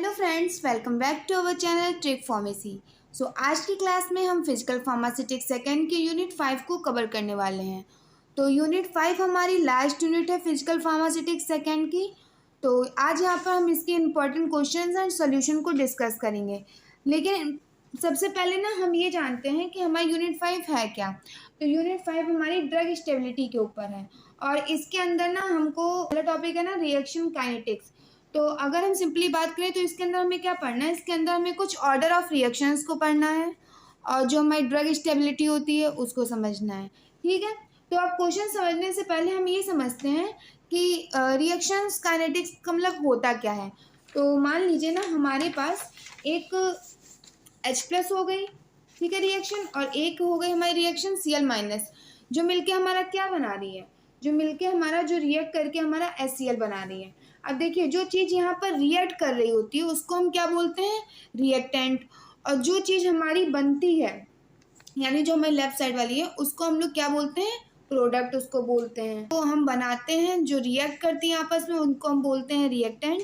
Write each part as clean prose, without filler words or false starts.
Hello friends, welcome back to our channel trick pharmacy. आज की class में हम फिजिकल फार्मास्यूटिक्स सेकेंड के यूनिट 5 को कवर करने वाले हैं। तो यूनिट 5 हमारी लास्ट यूनिट है फिजिकल फार्मास्यूटिक्स सेकेंड की। तो आज यहाँ पर हम इसके इम्पोर्टेंट क्वेश्चंस एंड सॉल्यूशन को डिस्कस करेंगे। लेकिन सबसे पहले ना हम ये जानते हैं कि हमारा यूनिट 5 है क्या। तो यूनिट 5 हमारी ड्रग स्टेबिलिटी के ऊपर है और इसके अंदर ना हमको पहला टॉपिक है ना रिएक्शन काइनेटिक्स। तो अगर हम सिंपली बात करें तो इसके अंदर हमें क्या पढ़ना है, इसके अंदर हमें कुछ ऑर्डर ऑफ रिएक्शंस को पढ़ना है और जो हमारी ड्रग स्टेबिलिटी होती है उसको समझना है। ठीक है, तो आप क्वेश्चन समझने से पहले हम ये समझते हैं कि रिएक्शंस काइनेटिक्स का मतलब होता क्या है। तो मान लीजिए ना हमारे पास एक H+ हो गई, ठीक है रिएक्शन, और एक हो गई हमारी रिएक्शन Cl-, जो मिलके हमारा क्या बना रही है, जो मिलके हमारा जो रिएक्ट करके हमारा HCl बना रही है। अब देखिए जो चीज़ यहाँ पर रिएक्ट कर रही होती है उसको हम क्या बोलते हैं, रिएक्टेंट, और जो चीज़ हमारी बनती है यानी जो हमारी लेफ्ट साइड वाली है उसको हम लोग क्या बोलते हैं, प्रोडक्ट उसको बोलते हैं। तो हम बनाते हैं जो रिएक्ट करती हैं आपस में उनको हम बोलते हैं रिएक्टेंट,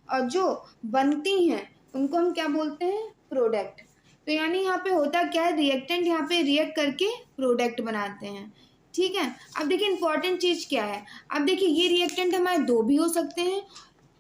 और जो बनती हैं उनको हम क्या बोलते हैं, प्रोडक्ट। तो यानी यहाँ पे होता क्या है, रिएक्टेंट यहाँ पे रिएक्ट करके प्रोडक्ट बनाते हैं। ठीक है, अब देखिए इंपॉर्टेंट चीज़ क्या है। अब देखिए ये रिएक्टेंट हमारे दो भी हो सकते हैं,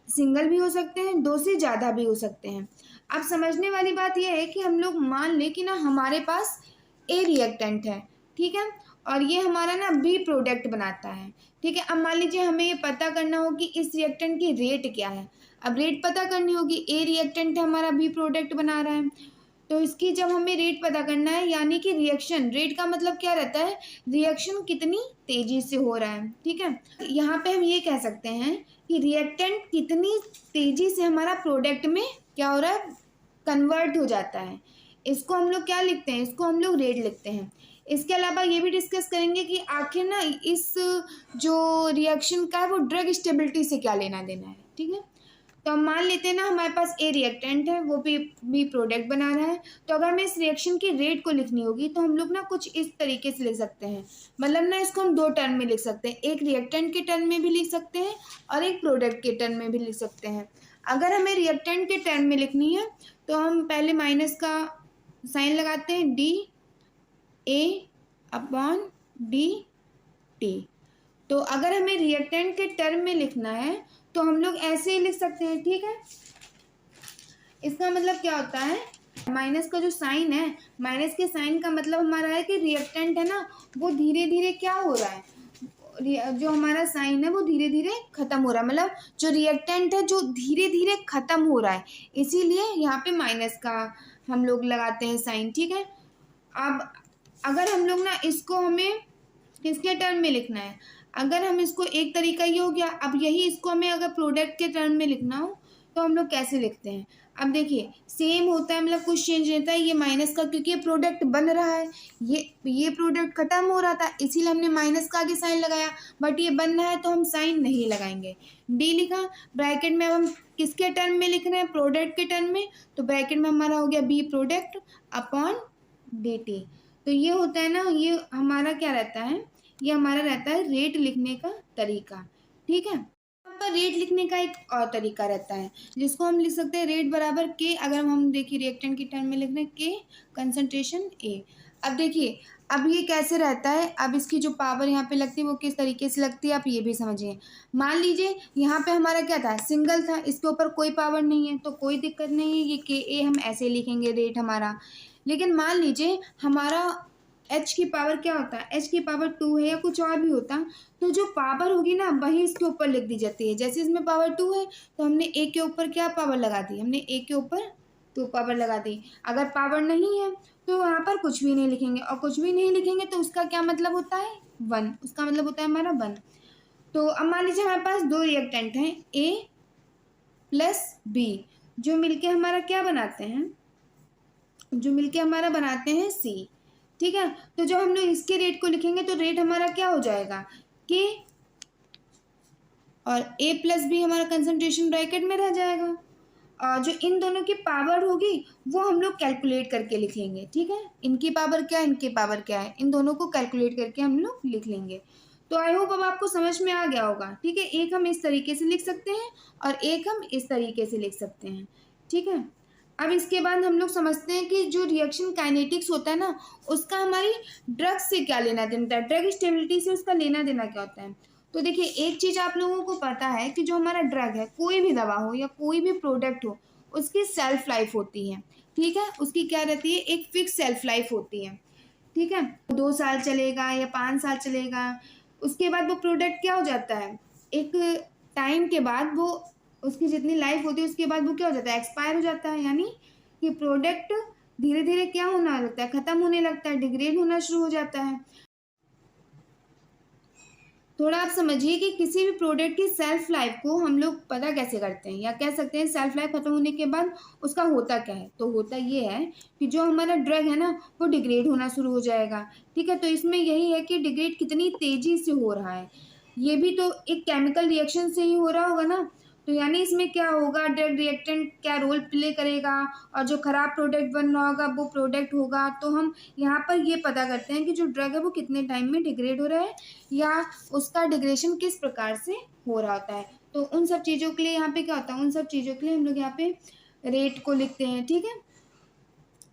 सिंगल भी हो सकते हैं, दो से ज़्यादा भी हो सकते हैं। अब समझने वाली बात यह है कि हम लोग मान लें कि ना हमारे पास ए रिएक्टेंट है, ठीक है, और ये हमारा ना बी प्रोडक्ट बनाता है। ठीक है, अब मान लीजिए हमें ये पता करना हो कि इस रिएक्टेंट की रेट क्या है। अब रेट पता करनी होगी, ए रिएक्टेंट है हमारा बी प्रोडक्ट बना रहा है, तो इसकी जब हमें रेट पता करना है यानी कि रिएक्शन रेट का मतलब क्या रहता है, रिएक्शन कितनी तेज़ी से हो रहा है। ठीक है, यहाँ पे हम ये कह सकते हैं कि रिएक्टेंट कितनी तेज़ी से हमारा प्रोडक्ट में क्या हो रहा है, कन्वर्ट हो जाता है। इसको हम लोग क्या लिखते हैं, इसको हम लोग रेट लिखते हैं। इसके अलावा ये भी डिस्कस करेंगे कि आखिर ना इस जो रिएक्शन का है वो ड्रग स्टेबिलिटी से क्या लेना देना है। ठीक है, तो हम मान लेते हैं ना हमारे पास ए रिएक्टेंट है, वो बी प्रोडक्ट बना रहा है। तो अगर हमें इस रिएक्शन की रेट को लिखनी होगी तो हम लोग ना कुछ इस तरीके से लिख सकते हैं, मतलब ना इसको हम दो टर्म में लिख सकते हैं, एक रिएक्टेंट के टर्म में भी लिख सकते हैं और एक प्रोडक्ट के टर्म में भी लिख सकते हैं। अगर हमें रिएक्टेंट के टर्म में लिखनी है तो हम पहले माइनस का साइन लगाते हैं, DA/dt। तो अगर हमें रिएक्टेंट के टर्म में लिखना है तो हम लोग ऐसे ही लिख सकते हैं। ठीक है, इसका मतलब क्या होता है, माइनस का जो साइन है, माइनस के साइन का मतलब हमारा है कि रिएक्टेंट है ना वो धीरे धीरे क्या हो रहा है, जो हमारा साइन है वो धीरे धीरे खत्म हो रहा है, मतलब जो रिएक्टेंट है जो धीरे धीरे खत्म हो रहा है, इसीलिए यहाँ पे माइनस का हम लोग लगाते हैं साइन। ठीक है, अब अगर हम लोग ना इसको हमें किसके टर्म में लिखना है, अगर हम इसको एक तरीका ये हो गया, अब यही इसको हमें अगर प्रोडक्ट के टर्म में लिखना हो तो हम लोग कैसे लिखते हैं। अब देखिए सेम होता है, मतलब कुछ चेंज नहीं होता है, ये माइनस का क्योंकि ये प्रोडक्ट बन रहा है, ये प्रोडक्ट खत्म हो रहा था इसीलिए हमने माइनस का आगे साइन लगाया, बट ये बन रहा है तो हम साइन नहीं लगाएंगे। डी लिखा, ब्रैकेट में अब हम किसके टर्म में लिख रहे हैं, प्रोडक्ट के टर्म में, तो ब्रैकेट में हमारा हो गया बी प्रोडक्ट अपॉन dt। तो ये होता है ना, ये हमारा क्या रहता है, ये हमारा रहता है रेट लिखने का तरीका। ठीक है, यहाँ पर रेट लिखने का एक और तरीका रहता है जिसको हम लिख सकते हैं रेट बराबर के, अगर हम देखिए रिएक्टेंट की टर्म में लिख रहे हैं के कंसंट्रेशन ए। अब देखिए अब ये कैसे रहता है, अब इसकी जो पावर यहाँ पे लगती है वो किस तरीके से लगती है आप ये भी समझिए। मान लीजिए यहाँ पे हमारा क्या था, सिंगल था, इसके ऊपर कोई पावर नहीं है तो कोई दिक्कत नहीं है, ये के ए हम ऐसे लिखेंगे रेट हमारा। लेकिन मान लीजिए हमारा h की पावर क्या होता है, h की पावर 2 है या कुछ और भी होता, तो जो पावर होगी ना वही इसके ऊपर लिख दी जाती है। जैसे इसमें पावर 2 है तो हमने a के ऊपर क्या पावर लगा दी, हमने a के ऊपर 2 पावर लगा दी। अगर पावर नहीं है तो वहाँ पर कुछ भी नहीं लिखेंगे, और कुछ भी नहीं लिखेंगे तो उसका क्या मतलब होता है, 1, उसका मतलब होता है हमारा 1। तो अब मान लीजिए हमारे पास दो रिएक्टेंट हैं A+B, जो मिलके हमारा क्या बनाते हैं, जो मिलके हमारा बनाते हैं C। ठीक है, तो जब हम लोग इसके रेट को लिखेंगे तो रेट हमारा क्या हो जाएगा, K और A+B हमारा कंसंट्रेशन ब्रैकेट में रह जाएगा, और जो इन दोनों की पावर होगी वो हम लोग कैलकुलेट करके लिखेंगे। ठीक है, इनकी पावर क्या है, इनकी पावर क्या है, इन दोनों को कैलकुलेट करके हम लोग लिख लेंगे। तो आई होप अब आपको समझ में आ गया होगा। ठीक है, एक हम इस तरीके से लिख सकते हैं और एक हम इस तरीके से लिख सकते हैं। ठीक है। अब इसके बाद हम लोग समझते हैं कि जो रिएक्शन काइनेटिक्स होता है ना, उसका हमारी ड्रग से क्या लेना देना होता है, ड्रग स्टेबिलिटी से उसका लेना देना क्या होता है। तो देखिए, एक चीज़ आप लोगों को पता है कि जो हमारा ड्रग है, कोई भी दवा हो या कोई भी प्रोडक्ट हो, उसकी सेल्फ लाइफ होती है। ठीक है, उसकी क्या रहती है, एक फिक्स सेल्फ लाइफ होती है। ठीक है, 2 साल चलेगा या 5 साल चलेगा, उसके बाद वो प्रोडक्ट क्या हो जाता है, एक टाइम के बाद वो, उसकी जितनी लाइफ होती है उसके बाद वो क्या हो जाता है, एक्सपायर हो जाता है। यानी कि प्रोडक्ट धीरे धीरे क्या होना लगता है, ख़त्म होने लगता है, डिग्रेड होना शुरू हो जाता है। थोड़ा आप समझिए कि किसी भी प्रोडक्ट की सेल्फ लाइफ को हम लोग पता कैसे करते हैं, या कह सकते हैं सेल्फ लाइफ खत्म होने के बाद उसका होता क्या है। तो होता ये है कि जो हमारा ड्रग है ना, वो डिग्रेड होना शुरू हो जाएगा। ठीक है, तो इसमें यही है कि डिग्रेड कितनी तेजी से हो रहा है, ये भी तो एक केमिकल रिएक्शन से ही हो रहा होगा ना। तो यानी इसमें क्या होगा, ड्रग रिएक्टेंट क्या रोल प्ले करेगा, और जो खराब प्रोडक्ट बन रहा होगा वो प्रोडक्ट होगा। तो हम यहाँ पर ये पता करते हैं कि जो ड्रग है वो कितने टाइम में डिग्रेड हो रहा है, या उसका डिग्रेडेशन किस प्रकार से हो रहा होता है। तो उन सब चीज़ों के लिए यहाँ पे क्या होता है, उन सब चीज़ों के लिए हम लोग यहाँ पे रेट को लिखते हैं। ठीक है,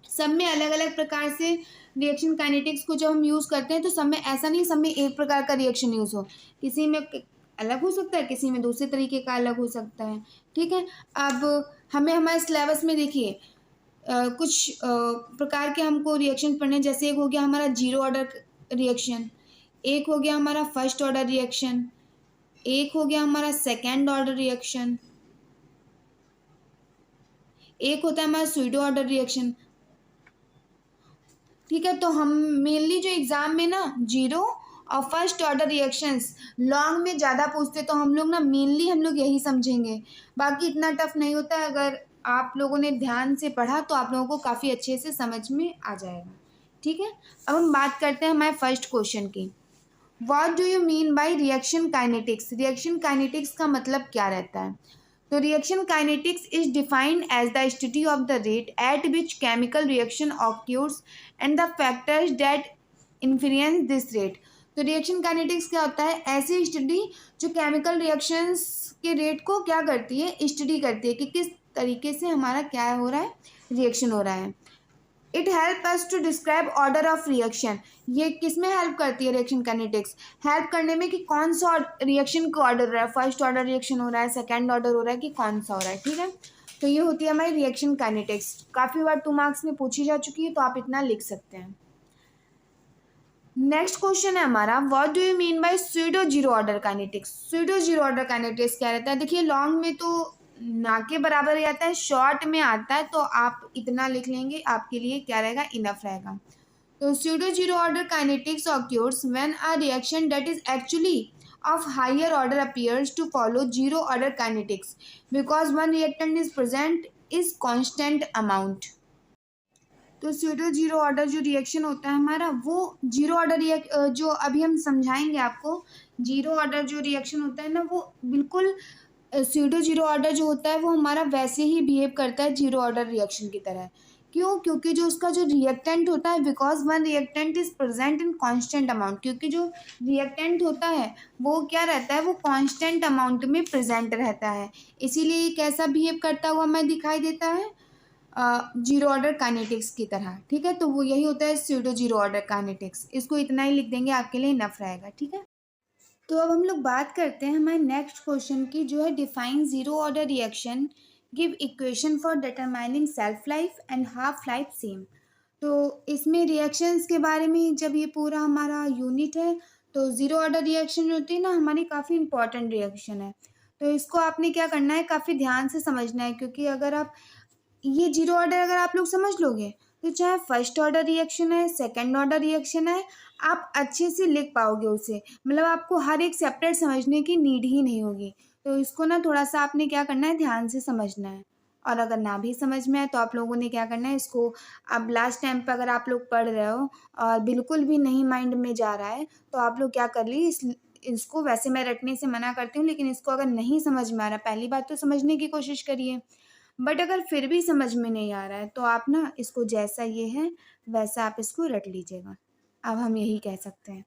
सब में अलग अलग प्रकार से रिएक्शन काइनेटिक्स को जब हम यूज़ करते हैं, तो सब में ऐसा नहीं सब में एक प्रकार का रिएक्शन यूज़ हो, किसी में अलग हो सकता है, किसी में दूसरे तरीके का अलग हो सकता है। ठीक है, अब हमें हमारे सिलेबस में देखिए कुछ प्रकार के हमको रिएक्शन पढ़ने, जैसे एक हो गया हमारा जीरो ऑर्डर रिएक्शन, एक हो गया हमारा फर्स्ट ऑर्डर रिएक्शन, एक हो गया हमारा सेकेंड ऑर्डर रिएक्शन, एक होता है हमारा स्यूडो ऑर्डर रिएक्शन। ठीक है, तो हम मेनली जो एग्ज़ाम में ना जीरो और फर्स्ट ऑर्डर रिएक्शंस लॉन्ग में ज़्यादा पूछते, तो हम लोग ना मेनली हम लोग यही समझेंगे, बाकी इतना टफ नहीं होता है। अगर आप लोगों ने ध्यान से पढ़ा तो आप लोगों को काफ़ी अच्छे से समझ में आ जाएगा। ठीक है, अब हम बात करते हैं हमारे फर्स्ट क्वेश्चन की। What do you mean by reaction kinetics, reaction kinetics का मतलब क्या रहता है। तो reaction kinetics is defined as the study of the rate at which chemical reaction occurs and the factors that influence this rate. तो reaction kinetics क्या होता है, ऐसी स्टडी जो केमिकल रिएक्शंस के रेट को क्या करती है, स्टडी करती है कि किस तरीके से हमारा क्या हो रहा है, रिएक्शन हो रहा है। It help us to describe order of reaction, ये किस में हेल्प करती है, रिएक्शन काइनेटिक्स हेल्प करने में कि कौन सा रिएक्शन का ऑर्डर हो रहा है, फर्स्ट ऑर्डर रिएक्शन हो रहा है, सेकेंड ऑर्डर हो रहा है, कि कौन सा हो रहा है। ठीक है, तो ये होती है हमारी रिएक्शन काइनेटिक्स, काफ़ी बार 2 मार्क्स में पूछी जा चुकी है, तो आप इतना लिख सकते हैं। नेक्स्ट क्वेश्चन है हमारा, what do you mean bye pseudo zero order kinetics. Pseudo zero order kinetics क्या रहता है, देखिए लॉन्ग में तो ना के बराबर ही आता है, शॉर्ट में आता है, तो आप इतना लिख लेंगे, आपके लिए क्या रहेगा, इनफ रहेगा। तो pseudo zero order kinetics occurs when a reaction that is actually of higher order appears to follow zero order kinetics because one reactant is present is constant amount। तो स्यूडो जीरो ऑर्डर जो reaction होता है हमारा, वो zero order जो अभी हम समझाएंगे आपको, जीरो ऑर्डर जो रिएक्शन होता है ना, वो बिल्कुल स्यूडो जीरो ऑर्डर जो होता है वो हमारा वैसे ही बिहेव करता है जीरो ऑर्डर रिएक्शन की तरह। क्यों, क्योंकि जो उसका जो रिएक्टेंट होता है, because one reactant is present in constant amount, क्योंकि जो रिएक्टेंट होता है वो क्या रहता है, वो कांस्टेंट अमाउंट में प्रेजेंट रहता है, इसीलिए ये कैसा बिहेव करता हुआ हमें दिखाई देता है, जीरो ऑर्डर काइनेटिक्स की तरह। ठीक है, तो वो यही होता है स्यूडो जीरो ऑर्डर काइनेटिक्स, इसको इतना ही लिख देंगे, आपके लिए इनफ रहेगा। ठीक है, तो अब हम लोग बात करते हैं हमारे नेक्स्ट क्वेश्चन की, जो है define zero order reaction, give equation for determining self life and half life same. तो इसमें रिएक्शंस के बारे में जब ये पूरा हमारा यूनिट है, तो ज़ीरो ऑर्डर रिएक्शन जो होती है ना, हमारी काफ़ी इंपॉर्टेंट रिएक्शन है। तो इसको आपने क्या करना है, काफ़ी ध्यान से समझना है, क्योंकि अगर आप ये जीरो ऑर्डर अगर आप लोग समझ लोगे, तो चाहे फर्स्ट ऑर्डर रिएक्शन है, सेकंड ऑर्डर रिएक्शन है, आप अच्छे से लिख पाओगे उसे, मतलब आपको हर एक सेपरेट समझने की नीड ही नहीं होगी। तो इसको ना थोड़ा सा आपने क्या करना है, ध्यान से समझना है। और अगर ना भी समझ में आए तो आप लोगों ने क्या करना है, इसको अब लास्ट टाइम पर अगर आप लोग पढ़ रहे हो और बिल्कुल भी नहीं माइंड में जा रहा है, तो आप लोग क्या कर ली, इसको वैसे मैं रटने से मना करती हूँ, लेकिन इसको अगर नहीं समझ में आ रहा, पहली बात तो समझने की कोशिश करिए, बट अगर फिर भी समझ में नहीं आ रहा है तो आप ना इसको जैसा ये है वैसा आप इसको रट लीजिएगा, अब हम यही कह सकते हैं।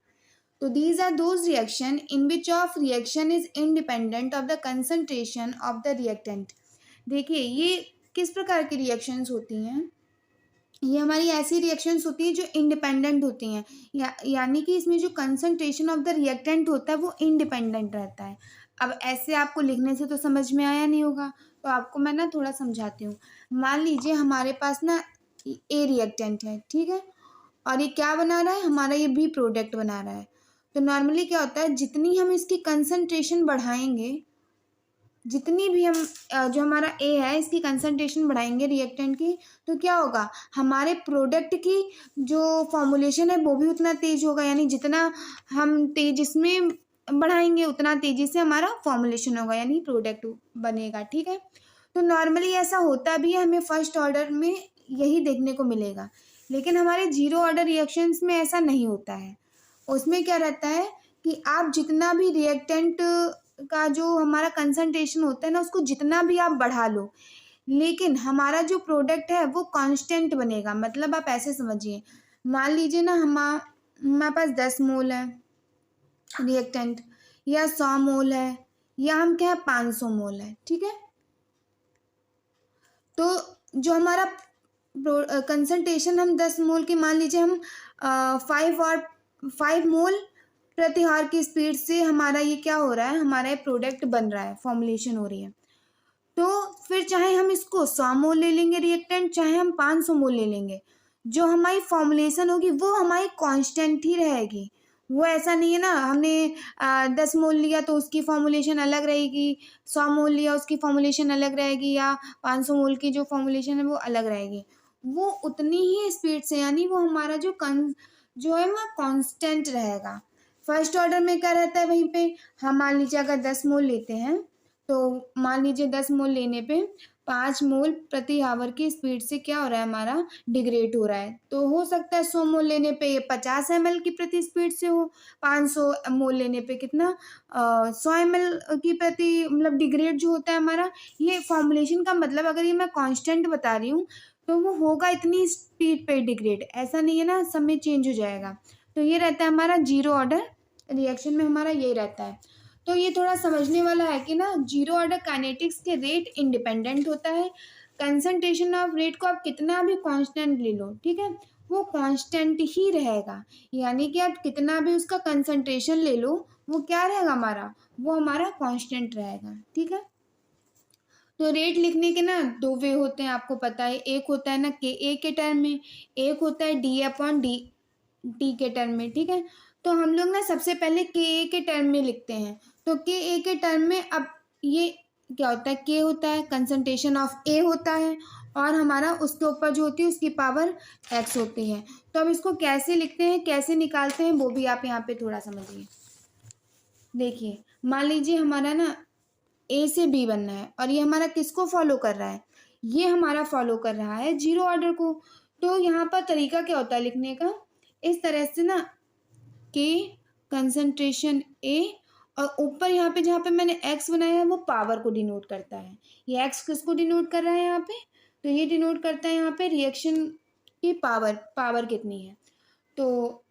तो these are those reaction in which of reaction is independent of the concentration of the reactant. देखिए ये किस प्रकार की रिएक्शंस होती हैं? ये हमारी ऐसी रिएक्शंस होती हैं जो इंडिपेंडेंट होती हैं, यानी कि इसमें जो कंसंट्रेशन ऑफ द रिएक्टेंट होता है वो इंडिपेंडेंट रहता है। अब ऐसे आपको लिखने से तो समझ में आया नहीं होगा, तो आपको मैं ना थोड़ा समझाती हूँ। मान लीजिए हमारे पास ना ए रिएक्टेंट है, ठीक है, और ये क्या बना रहा है, हमारा ये बी प्रोडक्ट बना रहा है। तो नॉर्मली क्या होता है, जितनी हम इसकी कंसंट्रेशन बढ़ाएंगे, जितनी भी हम जो हमारा ए है इसकी कंसंट्रेशन बढ़ाएंगे रिएक्टेंट की, तो क्या होगा, हमारे प्रोडक्ट की जो फॉर्मुलेशन है वो भी उतना तेज होगा। यानी जितना हम तेज इसमें बढ़ाएंगे उतना तेजी से हमारा फॉर्मुलेशन होगा, यानी प्रोडक्ट बनेगा, ठीक है। तो नॉर्मली ऐसा होता भी है, हमें फर्स्ट ऑर्डर में यही देखने को मिलेगा। लेकिन हमारे जीरो ऑर्डर रिएक्शंस में ऐसा नहीं होता है। उसमें क्या रहता है कि आप जितना भी रिएक्टेंट का जो हमारा कंसंट्रेशन होता है ना, उसको जितना भी आप बढ़ा लो, लेकिन हमारा जो प्रोडक्ट है वो कांस्टेंट बनेगा। मतलब आप ऐसे समझिए, मान लीजिए ना हमारे पास 10 मोल है रिएक्टेंट, या 100 मोल है, या हम क्या है 500 मोल है, ठीक है। तो जो हमारा कंसंट्रेशन हम 10 मोल की मान लीजिए, हम 5 मोल प्रति हार की स्पीड से हमारा ये क्या हो रहा है, हमारा ये प्रोडक्ट बन रहा है, फॉर्मुलेशन हो रही है। तो फिर चाहे हम इसको 100 मोल ले लेंगे रिएक्टेंट, चाहे हम 500 मोल ले लेंगे, जो हमारी फॉर्मुलेशन होगी वो हमारी कांस्टेंट ही रहेगी। वो ऐसा नहीं है ना, हमने 10 मोल लिया तो उसकी फॉर्मुलेशन अलग रहेगी, 100 मोल लिया उसकी फॉर्मुलेशन अलग रहेगी, या 500 मोल की जो फॉर्मुलेशन है वो अलग रहेगी। वो उतनी ही स्पीड से, यानी वो हमारा जो है वो कांस्टेंट रहेगा। फर्स्ट ऑर्डर में क्या रहता है, वहीं पे हम मान लीजिए अगर 10 मोल लेते हैं, तो मान लीजिए 10 मोल लेने पे 5 मोल प्रति आवर की स्पीड से क्या हो रहा है, हमारा डिग्रेड हो रहा है। तो हो सकता है 100 मोल लेने पे ये 50 ml की प्रति स्पीड से हो, 500 मोल लेने पे कितना 100 ml की प्रति, मतलब डिग्रेड जो होता है हमारा। ये फॉर्मुलेशन का मतलब, अगर ये मैं कांस्टेंट बता रही हूँ तो वो होगा इतनी स्पीड पे डिग्रेड, ऐसा नहीं है ना समय चेंज हो जाएगा। तो ये रहता है हमारा जीरो ऑर्डर रिएक्शन में, हमारा ये रहता है। तो ये थोड़ा समझने वाला है कि ना जीरो ऑर्डर काइनेटिक्स के रेट इंडिपेंडेंट होता है। कंसंट्रेशन ऑफ रेट को आप कितना भी कांस्टेंट ले लो, ठीक है, वो कांस्टेंट ही रहेगा। यानी कि आप कितना भी उसका कंसंट्रेशन ले लो, वो क्या रहेगा हमारा, वो हमारा कांस्टेंट रहेगा, ठीक है। तो रेट लिखने के ना दो वे होते हैं, आपको पता है। एक होता है ना के ए के टर्म में, एक होता है डी अपॉन डी टी के टर्म में, ठीक है। तो हम लोग ना सबसे पहले के ए के टर्म में लिखते हैं। तो के ए के टर्म में अब ये क्या होता है, के होता है कंसंट्रेशन ऑफ ए होता है, और हमारा उसके ऊपर जो होती है उसकी पावर एक्स होती है। तो अब इसको कैसे लिखते हैं, कैसे निकालते हैं, वो भी आप यहाँ पे थोड़ा समझिए। देखिए मान लीजिए हमारा ना ए से बी बनना है, और ये हमारा किसको फॉलो कर रहा है, ये हमारा फॉलो कर रहा है जीरो ऑर्डर को। तो यहाँ पर तरीका क्या होता है लिखने का, इस तरह से ना, के कंसंट्रेशन ए, और ऊपर यहाँ पे जहाँ पे मैंने एक्स बनाया है वो पावर को डिनोट करता है। ये एक्स किसको डिनोट कर रहा है यहाँ पे, तो ये डिनोट करता है यहाँ पे रिएक्शन की पावर कितनी है। तो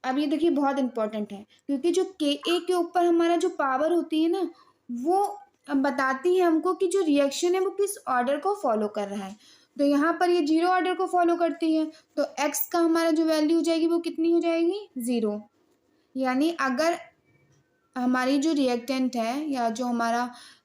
अब ये देखिए बहुत इंपॉर्टेंट है, क्योंकि जो के ए के ऊपर हमारा जो पावर होती है ना, वो बताती है हमको कि जो रिएक्शन है वो किस ऑर्डर को फॉलो कर रहा है। तो यहाँ पर ये जीरो ऑर्डर को फॉलो करती है, तो एक्स का हमारा जो वैल्यू हो जाएगी वो कितनी हो जाएगी, 0। यानी अगर हमारी जो रिएक्टेंट है, या जो हमारा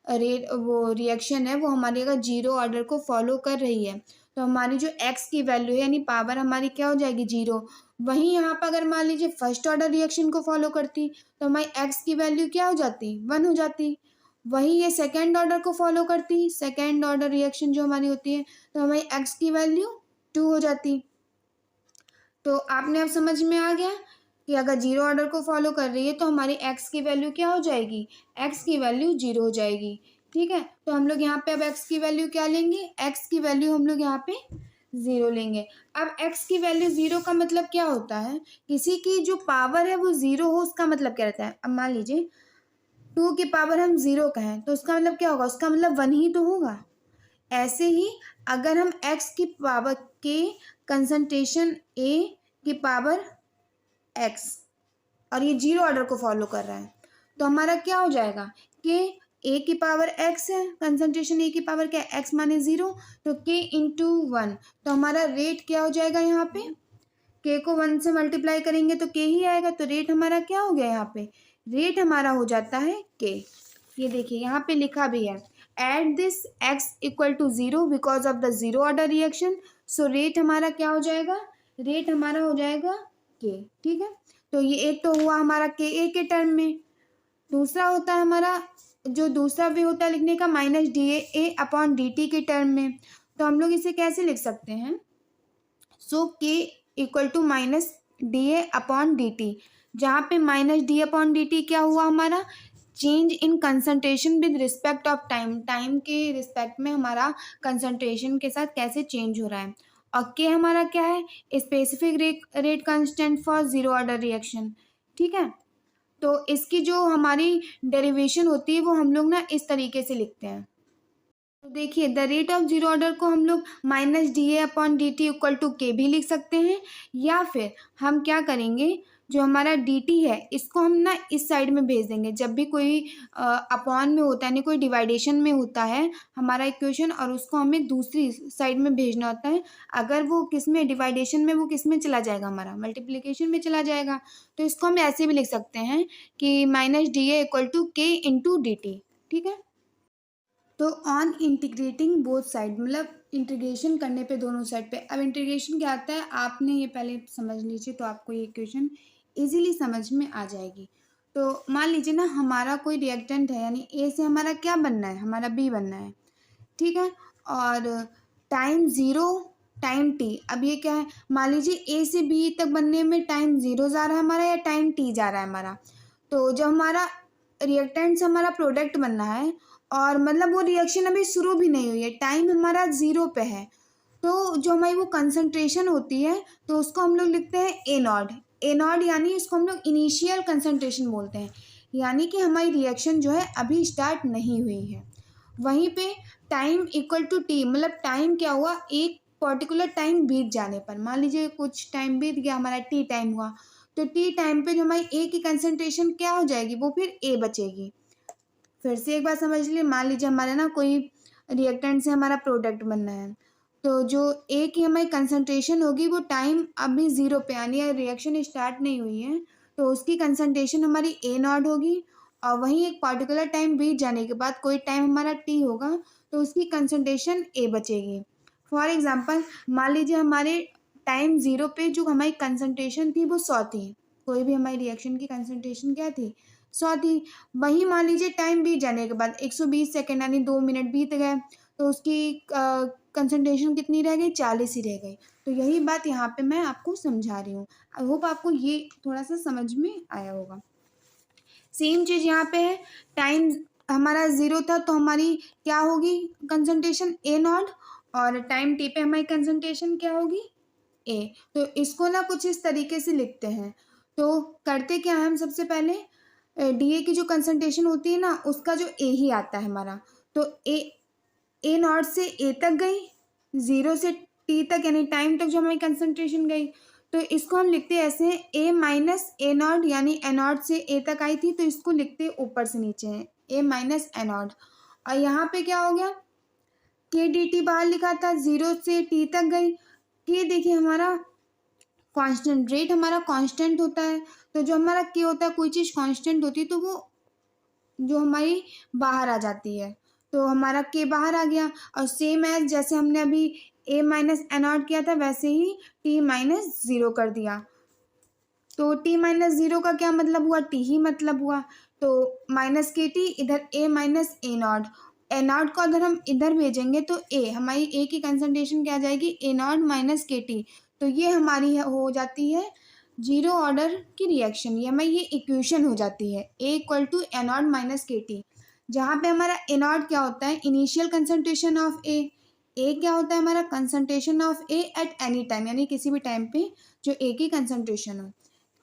वो रिएक्शन है, वो हमारी अगर जीरो ऑर्डर को फॉलो कर रही है, तो हमारी जो एक्स की वैल्यू है, यानी पावर हमारी क्या हो जाएगी, 0। वहीं यहाँ पर अगर मान लीजिए फर्स्ट ऑर्डर रिएक्शन को फॉलो करती, तो हमारी एक्स की वैल्यू क्या हो जाती, 1 हो जाती। वहीं ये सेकेंड ऑर्डर को फॉलो करती, सेकेंड ऑर्डर रिएक्शन जो हमारी होती है, तो हमारी एक्स की वैल्यू 2 हो जाती। तो आपने अब समझ में आ गया कि अगर जीरो ऑर्डर को फॉलो कर रही है तो हमारी एक्स की वैल्यू क्या हो जाएगी, एक्स की वैल्यू 0 हो जाएगी, ठीक है। तो हम लोग यहाँ पे अब एक्स की वैल्यू क्या लेंगे, एक्स की वैल्यू हम लोग यहाँ पे 0 लेंगे। अब एक्स की वैल्यू 0 का मतलब क्या होता है, किसी की जो पावर है वो 0 हो, उसका मतलब क्या रहता है। अब मान लीजिए 2 की पावर हम 0 कहें, तो उसका मतलब क्या होगा, उसका मतलब 1 ही तो होगा। ऐसे ही अगर हम एक्स की पावर के कंसंट्रेशन ए की पावर एक्स, और ये जीरो ऑर्डर को फॉलो कर रहा है, तो हमारा क्या हो जाएगा कि ए की पावर एक्स है, कंसंट्रेशन ए की पावर क्या है, एक्स माने 0, तो के इंटू 1, तो हमारा रेट क्या हो जाएगा यहाँ पे, के को 1 से मल्टीप्लाई करेंगे तो के ही आएगा, तो रेट हमारा क्या हो गया यहाँ पे, रेट हमारा हो जाता है के। ये देखिए यहाँ पे लिखा भी है, at this x equal to 0 because of the zero order reaction, so rate हमारा क्या हो जाएगा, रेट हमारा हो जाएगा के। ठीक है, तो ये एक तो हुआ हमारा के ए के टर्म में, दूसरा होता है हमारा जो दूसरा वे होता है लिखने का minus d a upon d t के टर्म में, तो हम लोग इसे कैसे लिख सकते हैं, so k equal to minus d a upon d t, जहाँ पे minus d upon d t क्या हुआ हमारा, change in concentration with respect of time, time के रिस्पेक्ट में हमारा कंसंट्रेशन के साथ कैसे चेंज हो रहा है, और के हमारा क्या है, specific rate constant for zero order reaction. ठीक है, तो इसकी जो हमारी डेरिवेशन होती है वो हम लोग ना इस तरीके से लिखते हैं। तो देखिए the rate of zero order को हम लोग minus d a upon d t equal to k भी लिख सकते हैं, या फिर हम क्या करेंगे, जो हमारा डी टी है इसको हम ना इस साइड में भेज देंगे, जब भी कोई अपॉन में होता है, यानी कोई डिवाइडेशन में होता है हमारा इक्वेशन, और उसको हमें दूसरी साइड में भेजना होता है, अगर वो किस में डिवाइडेशन में, वो किस में चला जाएगा, हमारा मल्टीप्लिकेशन में चला जाएगा, तो इसको हम ऐसे भी लिख सकते हैं कि minus d a equal to k into d t. ठीक है, तो ऑन इंटीग्रेटिंग बोथ साइड, मतलब इंटीग्रेशन करने पे दोनों साइड पे, अब इंटीग्रेशन क्या आता है आपने ये पहले समझ लीजिए, तो आपको ये इक्वेशन इजीली समझ में आ जाएगी। तो मान लीजिए ना हमारा कोई रिएक्टेंट है, यानी ए से हमारा क्या बनना है, हमारा बी बनना है। ठीक है, और टाइम 0 टाइम टी, अब ये क्या है, मान लीजिए ए से बी तक बनने में टाइम 0 जा रहा है हमारा, या टाइम टी जा रहा है हमारा, तो जो हमारा रिएक्टेंट से हमारा प्रोडक्ट बनना है, और मतलब वो रिएक्शन अभी शुरू भी नहीं हुई है, टाइम हमारा 0 पे है, तो जो हमारी वो कंसंट्रेशन होती है तो उसको हम लोग लिखते हैं ए नॉट। ए नॉट यानी इसको हम लोग इनिशियल कंसंट्रेशन बोलते हैं, यानी कि हमारी रिएक्शन जो है अभी स्टार्ट नहीं हुई है। वहीं पे टाइम इक्वल टू टी, मतलब टाइम क्या हुआ, एक पर्टिकुलर टाइम बीत जाने पर, मान लीजिए कुछ टाइम बीत गया, हमारा टी टाइम हुआ, तो टी टाइम पे जो हमारी ए की कंसंट्रेशन क्या हो जाएगी, वो फिर ए बचेगी। फिर से एक बार समझ लीजिए, मान लीजिए हमारा ना कोई रिएक्टेंट से हमारा प्रोडक्ट बनना है, तो जो ए की हमारी कंसंट्रेशन होगी वो टाइम अभी 0 पे, यानी रिएक्शन स्टार्ट नहीं हुई है, तो उसकी कंसंट्रेशन हमारी ए नॉट होगी, और वहीं एक पर्टिकुलर टाइम बीत जाने के बाद कोई टाइम हमारा टी होगा, तो उसकी कंसंट्रेशन ए बचेगी। फॉर एग्जांपल मान लीजिए हमारे टाइम 0 पे जो हमारी कंसंट्रेशन थी वो 100 थी, कोई भी हमारी रिएक्शन की कंसंट्रेशन क्या थी, 100 थी। वहीं मान लीजिए टाइम बीत जाने के बाद 120 सेकेंड यानी 2 मिनट बीत गए, तो उसकी कंसंट्रेशन कितनी रह गई, 40 ही रह गई। तो यही बात यहाँ पे मैं आपको समझा रही हूँ, आई होप आपको ये थोड़ा सा समझ में आया होगा। सेम चीज़ यहाँ पे है, टाइम हमारा 0 था तो हमारी क्या होगी कंसंट्रेशन ए नॉट, और टाइम टी पे हमारी कंसंट्रेशन क्या होगी ए। तो इसको ना कुछ इस तरीके से लिखते हैं, तो करते क्या है, हम सबसे पहले डी ए की जो कंसंट्रेशन होती है ना उसका जो ए ही आता है हमारा, तो ए नॉट से ए तक गई, 0 से टी तक यानी टाइम तक जो हमारी कंसंट्रेशन गई, तो इसको हम लिखते ऐसे हैं ए माइनस ए नॉट, यानी ए नॉट से ए तक आई थी तो इसको लिखते ऊपर से नीचे हैं ए माइनस ए नॉट। और यहाँ पे क्या हो गया, के डी टी बाहर लिखा था, 0 से टी तक गई, के देखिए हमारा कांस्टेंट, रेट हमारा कांस्टेंट होता है, तो जो हमारा के होता है, कोई चीज़ कांस्टेंट होती है तो वो जो हमारी बाहर आ जाती है, तो हमारा के बाहर आ गया, और सेम एज जैसे हमने अभी ए माइनस ए नॉट किया था वैसे ही टी माइनस 0 कर दिया, तो टी माइनस 0 का क्या मतलब हुआ, टी ही मतलब हुआ, तो माइनस के टी, इधर A minus A not, A not को अगर हम इधर भेजेंगे तो ए, हमारी ए की कंसंट्रेशन क्या आ जाएगी, ए नॉट माइनस के टी, तो ये हमारी हो जाती है जीरो ऑर्डर की रिएक्शन, ये हमारी ये इक्वेशन हो जाती है A equal to A not minus के टी, जहाँ पे हमारा ए नॉट क्या होता है, इनिशियल कंसंट्रेशन ऑफ ए क्या होता है हमारा, concentration of A at any time, यानी किसी भी टाइम पे जो ए की कंसंट्रेशन हो,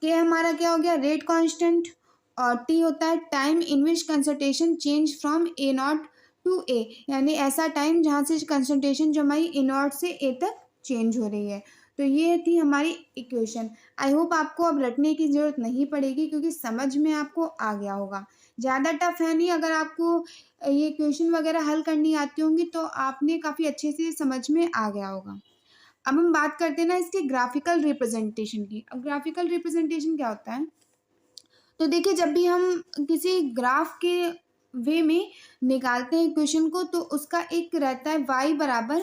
के हमारा क्या हो गया, रेट कांस्टेंट, और टी होता है time in which concentration change from A not to A, यानी ऐसा टाइम जहाँ से कंसंट्रेशन जो हमारी ए नॉट से ए तक चेंज हो रही है। तो ये थी हमारी इक्वेशन। आई होप आपको अब रटने की ज़रूरत नहीं पड़ेगी क्योंकि समझ में आपको आ गया होगा। ज़्यादा टफ है नहीं। अगर आपको ये क्वेश्चन वगैरह हल करनी आती होंगी तो आपने काफ़ी अच्छे से समझ में आ गया होगा। अब हम बात करते हैं ना इसके ग्राफिकल रिप्रेजेंटेशन की। अब ग्राफिकल रिप्रेजेंटेशन क्या होता है? तो देखिए, जब भी हम किसी ग्राफ के वे में निकालते हैं क्वेश्चन को, तो उसका एक रहता है y बराबर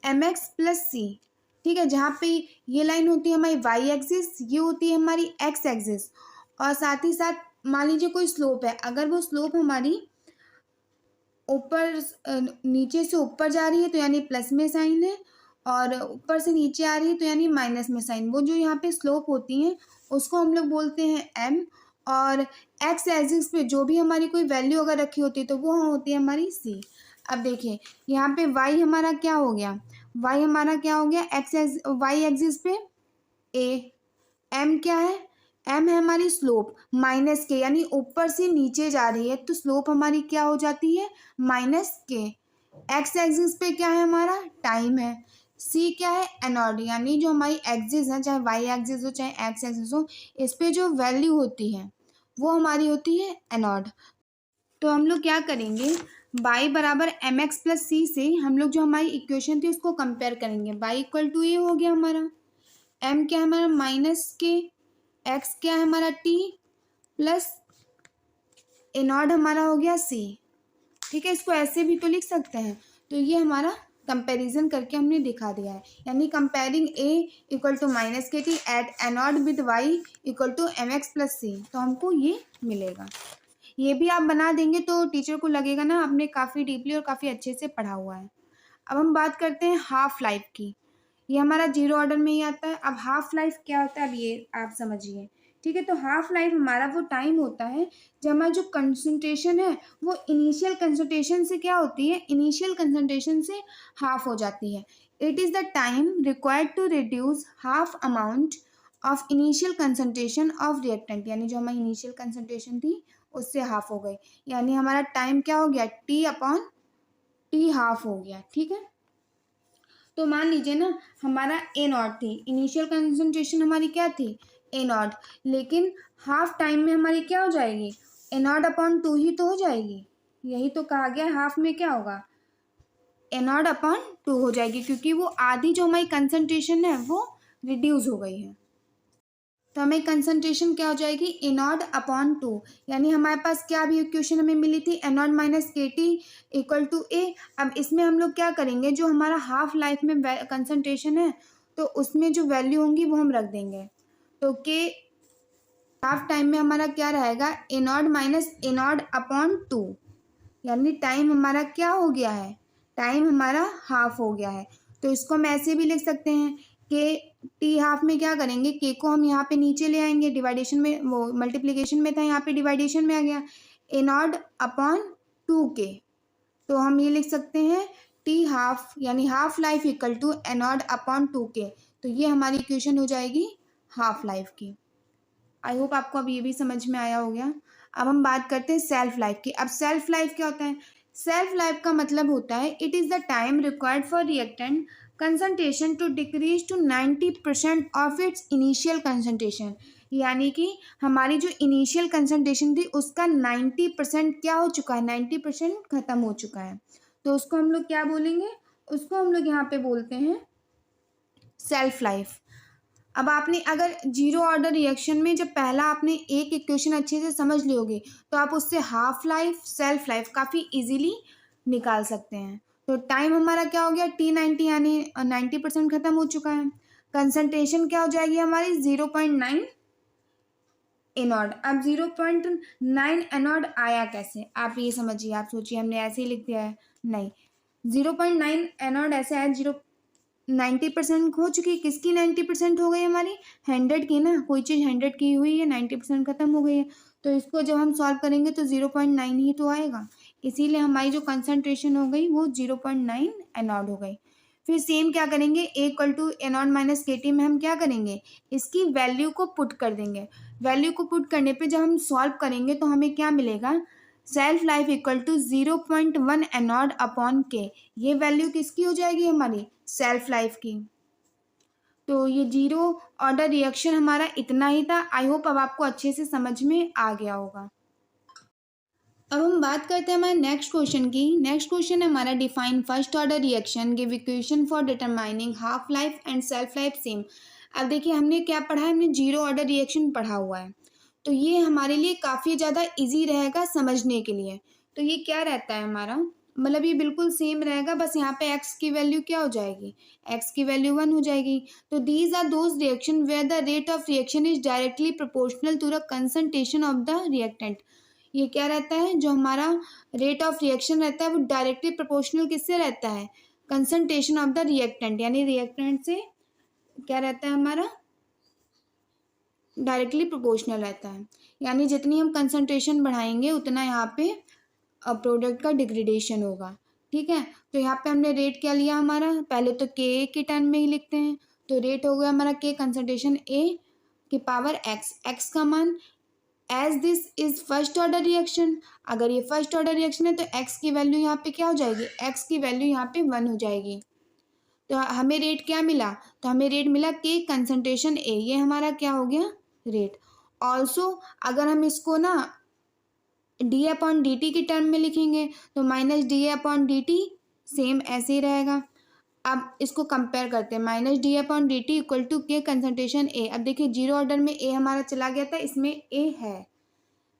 mx प्लस सी। ठीक है, जहाँ पे ये लाइन होती है हमारी y एक्सिस, ये होती है हमारी x एक्सिस, और साथ ही साथ मान लीजिए कोई स्लोप है, अगर वो स्लोप हमारी ऊपर नीचे से ऊपर जा रही है तो यानी प्लस में साइन है, और ऊपर से नीचे आ रही है तो यानी माइनस में साइन। वो जो यहाँ पे स्लोप होती हैं उसको हम लोग बोलते हैं m, और एक्स एक्सिस पे जो भी हमारी कोई वैल्यू अगर रखी होती है तो वो होती है हमारी c। अब देखिए यहाँ पे y हमारा क्या हो गया, y हमारा क्या हो गया, y एक्सिस पे a, m क्या है, m है हमारी स्लोप माइनस के, यानी ऊपर से नीचे जा रही है तो स्लोप हमारी क्या हो जाती है, माइनस के। एक्स एक्सिस पे क्या है हमारा, टाइम है। सी क्या है, एनोड, यानी जो हमारी एक्सिस है, चाहे वाई एक्सिस हो चाहे एक्स एक्सिस हो, इस पे जो वैल्यू होती है वो हमारी होती है एनोड। तो हम लोग क्या करेंगे, बाई बराबर एम एक्स प्लस सी से हम लोग जो हमारी इक्वेशन थी उसको कंपेयर करेंगे। बाई इक्वल टू ये हो गया हमारा, एम क्या है हमारा माइनस के, एक्स क्या है हमारा टी, प्लस एनोड हमारा हो गया सी। ठीक है, इसको ऐसे भी तो लिख सकते हैं। तो ये हमारा कंपैरिजन करके हमने दिखा दिया है, यानी comparing A equal to minus के T at A naught with Y equal to M X plus C, तो हमको ये मिलेगा। ये भी आप बना देंगे तो टीचर को लगेगा ना आपने काफ़ी डीपली और काफ़ी अच्छे से पढ़ा हुआ है। अब हम बात करते हैं हाफ लाइफ की। ये हमारा जीरो ऑर्डर में ही आता है। अब हाफ लाइफ क्या होता है, अब ये आप समझिए। ठीक है, तो हाफ लाइफ हमारा वो टाइम होता है जब हमारा जो कंसंट्रेशन है वो इनिशियल कंसंट्रेशन से क्या होती है, इनिशियल कंसंट्रेशन से हाफ हो जाती है। It is the time required to reduce half amount of initial concentration of reactant, यानी जो हमारी इनिशियल कंसंट्रेशन थी उससे हाफ हो गई, यानी हमारा टाइम क्या हो गया, टी अपॉन टी हाफ हो गया। ठीक है, तो मान लीजिए ना हमारा ए नॉट थी, इनिशियल कंसंट्रेशन हमारी क्या थी, ए नॉट, लेकिन हाफ टाइम में हमारी क्या हो जाएगी, ए नॉट अपॉन टू ही तो हो जाएगी। यही तो कहा गया, हाफ में क्या होगा, ए नॉट अपॉन टू हो जाएगी, क्योंकि वो आधी जो हमारी कंसंट्रेशन है वो रिड्यूस हो गई है। तो हमें कंसंट्रेशन क्या हो जाएगी, ए नॉट अपॉन टू, यानी हमारे पास क्या अभी इक्वेशन हमें मिली थी, ए नॉट माइनस के टी इक्वल टू ए। अब इसमें हम लोग क्या करेंगे, जो हमारा हाफ लाइफ में कंसंट्रेशन है तो उसमें जो वैल्यू होंगी वो हम रख देंगे। तो के हाफ टाइम में हमारा क्या रहेगा, A not minus A not upon two, यानी टाइम हमारा क्या हो गया है, टाइम हमारा हाफ हो गया है। तो इसको हम ऐसे भी लिख सकते हैं कि टी हाफ में क्या करेंगे, के को हम यहाँ पे नीचे ले आएंगे, डिवाइडेशन में, वो मल्टीप्लिकेशन में था, यहाँ पे डिवाइडेशन में आ गया, ए नॉट अपॉन टू के। तो हम ये लिख सकते हैं टी हाफ, यानी half life equal to A not upon two k. तो ये हमारी इक्वेशन हो जाएगी हाफ लाइफ की। आई होप आपको अब ये भी समझ में आया हो गया। अब हम बात करते हैं सेल्फ लाइफ की। अब सेल्फ लाइफ क्या होता है, सेल्फ लाइफ का मतलब होता है it is the time required for reactant concentration to decrease to 90% of its initial concentration, यानी कि हमारी जो इनिशियल कंसंट्रेशन थी उसका 90% क्या हो चुका है, 90% ख़त्म हो चुका है। तो उसको हम लोग क्या बोलेंगे, उसको हम लोग यहाँ पे बोलते हैं सेल्फ लाइफ। अब आपने अगर जीरो ऑर्डर रिएक्शन में जब पहला आपने एक इक्वेशन अच्छे से समझ लियोगे तो आप उससे हाफ लाइफ सेल्फ लाइफ काफ़ी इजीली निकाल सकते हैं। तो टाइम हमारा क्या हो गया, T90, यानी 90% ख़त्म हो चुका है। कंसंट्रेशन क्या हो जाएगी हमारी, 0.9 एनॉड। अब 0.9 एनॉड आया कैसे, आप ये समझिए, आप सोचिए हमने ऐसे ही लिख दिया है, नहीं, 0.9 एनॉड ऐसे आया, 90% हो चुकी है। किसकी 90% हो गई हमारी, 100 की ना, कोई चीज़ 100 की हुई है, 90% ख़त्म हो गई है। तो इसको जब हम सॉल्व करेंगे तो 0.9 ही तो आएगा, इसीलिए हमारी जो कंसंट्रेशन हो गई वो 0.9 एनॉड हो गई। फिर सेम क्या करेंगे, ए इक्वल टू एनॉड माइनस के टी में हम क्या करेंगे, इसकी वैल्यू को पुट कर देंगे। वैल्यू को पुट करने पे जब हम सॉल्व करेंगे तो हमें क्या मिलेगा, shelf life equal to 0.1 a nought upon k. ये वैल्यू किसकी हो जाएगी हमारी, सेल्फ लाइफ की। तो ये जीरो ऑर्डर रिएक्शन हमारा इतना ही था। आई होप अब आपको अच्छे से समझ में आ गया होगा। अब हम बात करते हैं हमारे नेक्स्ट क्वेश्चन की। नेक्स्ट क्वेश्चन है हमारा, define first order reaction, give equation for determining half life and self life same. अब देखिए हमने क्या पढ़ा है, हमने जीरो ऑर्डर रिएक्शन पढ़ा हुआ है, तो ये हमारे लिए काफ़ी ज़्यादा इजी रहेगा समझने के लिए। तो ये क्या रहता है हमारा, मतलब ये बिल्कुल सेम रहेगा, बस यहाँ पे x की वैल्यू क्या हो जाएगी, x की वैल्यू 1 हो जाएगी। तो these are those reaction where the rate of reaction is directly proportional to the concentration of the reactant. ये क्या रहता है, जो हमारा रेट ऑफ रिएक्शन रहता है वो डायरेक्टली प्रोपोर्शनल किससे रहता है, कंसंट्रेशन ऑफ द रिएक्टेंट, यानी रिएक्टेंट से क्या रहता है हमारा, डायरेक्टली प्रोपोर्शनल रहता है। यानी जितनी हम कंसंट्रेशन बढ़ाएंगे उतना यहाँ पे प्रोडक्ट का डिग्रेडेशन होगा। ठीक है, तो यहाँ पे हमने रेट क्या लिया हमारा, पहले तो के के टर्म में ही लिखते हैं, तो रेट हो गया हमारा के कंसंट्रेशन ए की पावर एक्स, एक्स का मान, as this is first order reaction, अगर ये फर्स्ट ऑर्डर रिएक्शन है तो एक्स की वैल्यू यहाँ पे क्या हो जाएगी, एक्स की वैल्यू यहाँ पे 1 हो जाएगी। तो हमें रेट क्या मिला, तो हमें रेट मिला के कंसंट्रेशन ए, ये हमारा क्या हो गया रेट। ऑल्सो अगर हम इसको ना डी अपॉन डी टी के टर्म में लिखेंगे तो minus d upon d t same ऐसे ही रहेगा। अब इसको कंपेयर करते हैं, minus d upon d t equal to k concentration a. अब देखिए जीरो ऑर्डर में ए हमारा चला गया था, इसमें ए है,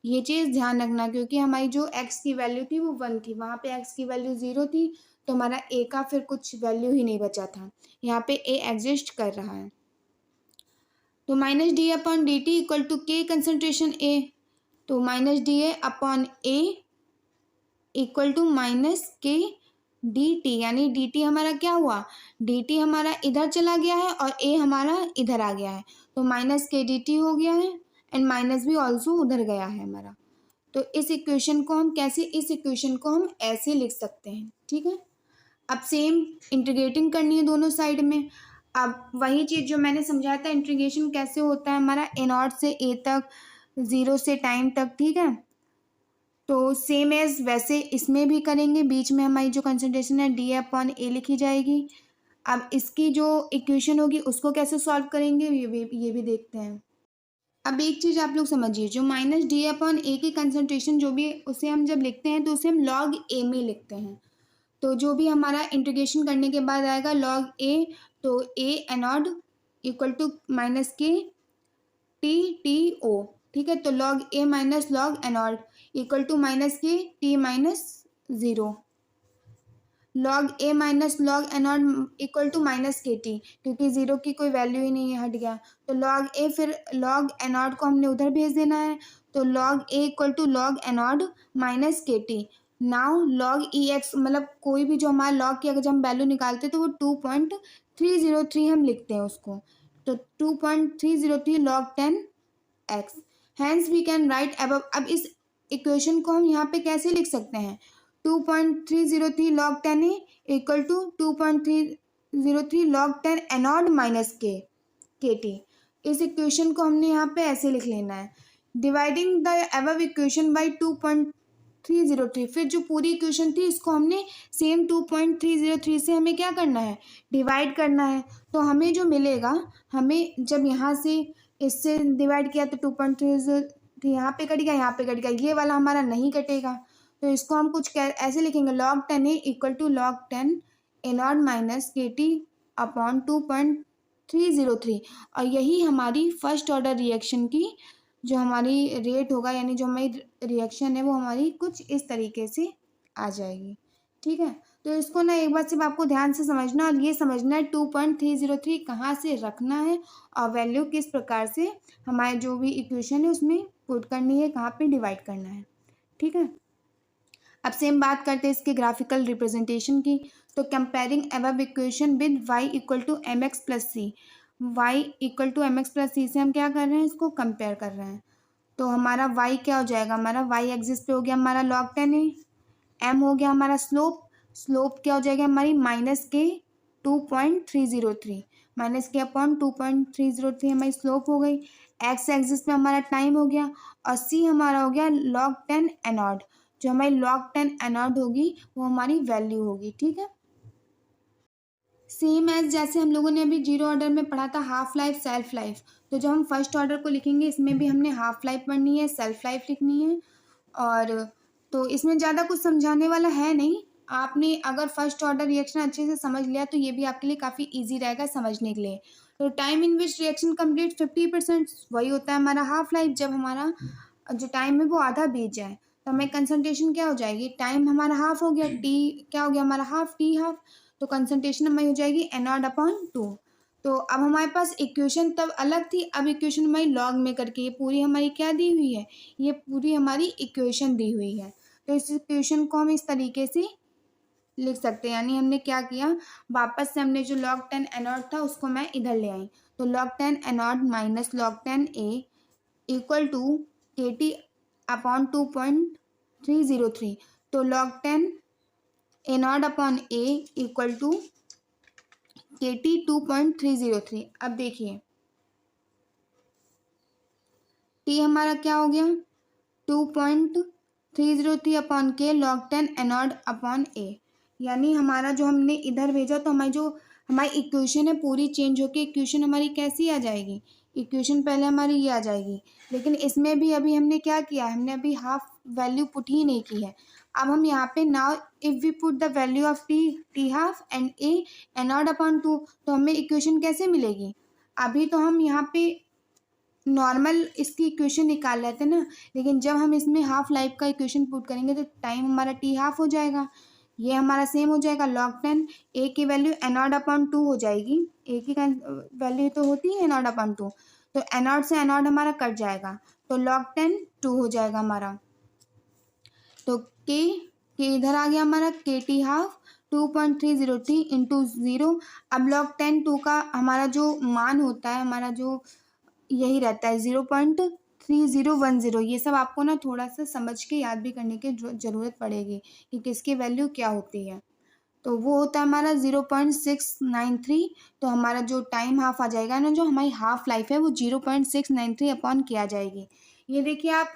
ये चीज़ ध्यान रखना, क्योंकि हमारी जो एक्स की वैल्यू थी वो 1 थी, वहाँ पे एक्स की वैल्यू 0 थी, तो हमारा ए का फिर कुछ वैल्यू ही नहीं बचा था, यहाँ पे ए एग्जिस्ट कर रहा है। तो minus d upon d t equal to k concentration a, तो minus d a upon a equal to minus k d t, यानी डी टी हमारा क्या हुआ, डी टी हमारा इधर चला गया है और ए हमारा इधर आ गया है, तो माइनस के डी टी हो गया है एंड माइनस भी ऑल्सो उधर गया है हमारा। तो इस इक्वेशन को हम कैसे, इस इक्वेशन को हम ऐसे लिख सकते हैं। ठीक है, अब सेम इंटीग्रेटिंग करनी है दोनों साइड में। अब वही चीज़ जो मैंने समझाया था, इंटीग्रेशन कैसे होता है हमारा, ए नॉट से ए तक, 0 से टाइम तक। ठीक है, तो सेम एज वैसे इसमें भी करेंगे, बीच में हमारी जो कंसंट्रेशन है डी अपॉन ए लिखी जाएगी। अब इसकी जो इक्वेशन होगी उसको कैसे सॉल्व करेंगे ये भी देखते हैं। अब एक चीज़ आप लोग समझिए, जो माइनस डी अपॉन ए की कंसंट्रेशन जो भी, उसे हम जब लिखते हैं तो उसे हम लॉग ए में लिखते हैं। तो जो भी हमारा इंटीग्रेशन करने के बाद आएगा लॉग ए, तो A A naught equal to minus के टी टी ओ। ठीक है, तो log A minus log A naught equal to minus के T minus 0, log A minus log A naught equal to minus के टी, क्योंकि 0 की कोई वैल्यू ही नहीं है, हट गया, तो लॉग ए, फिर लॉग एनॉड को हमने उधर भेज देना है, तो log a equal to log a nought minus के t. Now log e x, मतलब कोई भी जो हमारा लॉग की अगर जब हम वैल्यू निकालते हैं तो वो 2.303 हम लिखते हैं उसको, तो 2.303 log 10 x, hence we can write above. अब इस इक्वेशन को हम यहाँ पे कैसे लिख सकते हैं, 2.303 log 10 a equal to 2.303 log 10 a nought minus के टी। इस इक्वेशन को हमने यहाँ पे ऐसे लिख लेना है, dividing the above equation by 2.303। फिर जो पूरी इक्वेशन थी इसको हमने सेम 2.303 से हमें क्या करना है, डिवाइड करना है। तो हमें जो मिलेगा, हमें जब यहाँ से इससे डिवाइड किया तो 2.303 यहाँ पे कट गया, यहाँ पे कट गया, ये वाला हमारा नहीं कटेगा, तो इसको हम कुछ ऐसे लिखेंगे, log 10 a equal to log 10 a nought minus के टी अपॉन 2.303। और यही हमारी फर्स्ट ऑर्डर रिएक्शन की जो हमारी रेट होगा, यानी जो हमारी रिएक्शन है वो हमारी कुछ इस तरीके से आ जाएगी। ठीक है, तो इसको ना एक बार सिर्फ आपको ध्यान से समझना, और ये समझना है 2.303 कहाँ से रखना है और वैल्यू किस प्रकार से हमारे जो भी इक्वेशन है उसमें पुट करनी है, कहाँ पे डिवाइड करना है। ठीक है, अब सेम बात करते हैं इसके ग्राफिकल रिप्रेजेंटेशन की। तो comparing above equation with y equal to M X plus C, Y equal to M X plus C से हम क्या कर रहे हैं, इसको कंपेयर कर रहे हैं। तो हमारा y क्या हो जाएगा, हमारा y एक्सिस पे हो गया हमारा log 10 है, m हो गया हमारा स्लोप, स्लोप क्या हो जाएगा हमारी माइनस के 2.303, माइनस के अपॉन 2.303 हमारी स्लोप हो गई, x एक्सिस पे हमारा टाइम हो गया, और c हमारा हो गया log 10 एनॉड, जो हमारी log 10 एनॉड होगी वो हमारी वैल्यू होगी। ठीक है, सेम एज जैसे हम लोगों ने अभी जीरो ऑर्डर में पढ़ा था हाफ लाइफ सेल्फ लाइफ, तो जब हम फर्स्ट ऑर्डर को लिखेंगे इसमें भी हमने हाफ लाइफ पढ़नी है, सेल्फ लाइफ लिखनी है, और तो इसमें ज़्यादा कुछ समझाने वाला है नहीं। आपने अगर फर्स्ट ऑर्डर रिएक्शन अच्छे से समझ लिया तो ये भी आपके लिए काफ़ी ईजी रहेगा समझने के लिए। तो time in which reaction complete 50% वही होता है हमारा हाफ लाइफ, जब हमारा जो टाइम है वो आधा बीत जाए। तो हमें कंसंट्रेशन क्या हो जाएगी, टाइम हमारा हाफ हो गया, टी क्या हो गया हमारा हाफ, टी हाफ, तो कंसंट्रेशन हमारी हो जाएगी n0/2। तो अब हमारे पास इक्वेशन तब अलग थी, अब इक्वेशन हमारी लॉग में करके ये पूरी हमारी क्या दी हुई है, ये पूरी हमारी इक्वेशन दी हुई है। तो इस इक्वेशन को हम इस तरीके से लिख सकते हैं, यानी हमने क्या किया, वापस से हमने जो log 10 n0 था उसको मैं इधर ले आई। तो log 10 n0 minus log 10 a equal to KT/2.303। तो log 10 a0/a equal to KT/2.303। अब देखिए t हमारा क्या हो गया 2.303/k log 10 n0/a, यानी हमारा जो हमने इधर भेजा तो हमारी इक्वेशन है पूरी चेंज होके इक्वेशन हमारी कैसी आ जाएगी, इक्वेशन पहले हमारी ये आ जाएगी। लेकिन इसमें भी अभी हमने क्या किया, हमने अभी हाफ वैल्यू पुट ही नहीं की है। अब हम यहाँ पे now if we put the value of t half and a n0/2, तो हमें इक्वेशन कैसे मिलेगी। अभी तो हम यहाँ पे नॉर्मल इसकी इक्वेशन निकाल लेते हैं ना, लेकिन जब हम इसमें हाफ लाइफ का इक्वेशन पुट करेंगे तो टाइम हमारा टी हाफ हो जाएगा, ये हमारा सेम हो जाएगा log 10 ए की वैल्यू n0/2 हो जाएगी। ए की वैल्यू तो होती है n0/2, तो n0 से n0 हमारा कट जाएगा, तो log 10 2 हो जाएगा हमारा। तो के इधर आ गया हमारा के टी हाफ 2.303 इंटू 0। अब log 10 2 का हमारा जो मान होता है, हमारा जो यही रहता है 0.3010। ये सब आपको ना थोड़ा सा समझ के याद भी करने की ज़रूरत पड़ेगी कि किसकी वैल्यू क्या होती है। तो वो होता है हमारा 0.693। तो हमारा जो टाइम हाफ आ जाएगा ना, जो हमारी हाफ लाइफ है वो 0.693 किया जाएगी। ये देखिए आप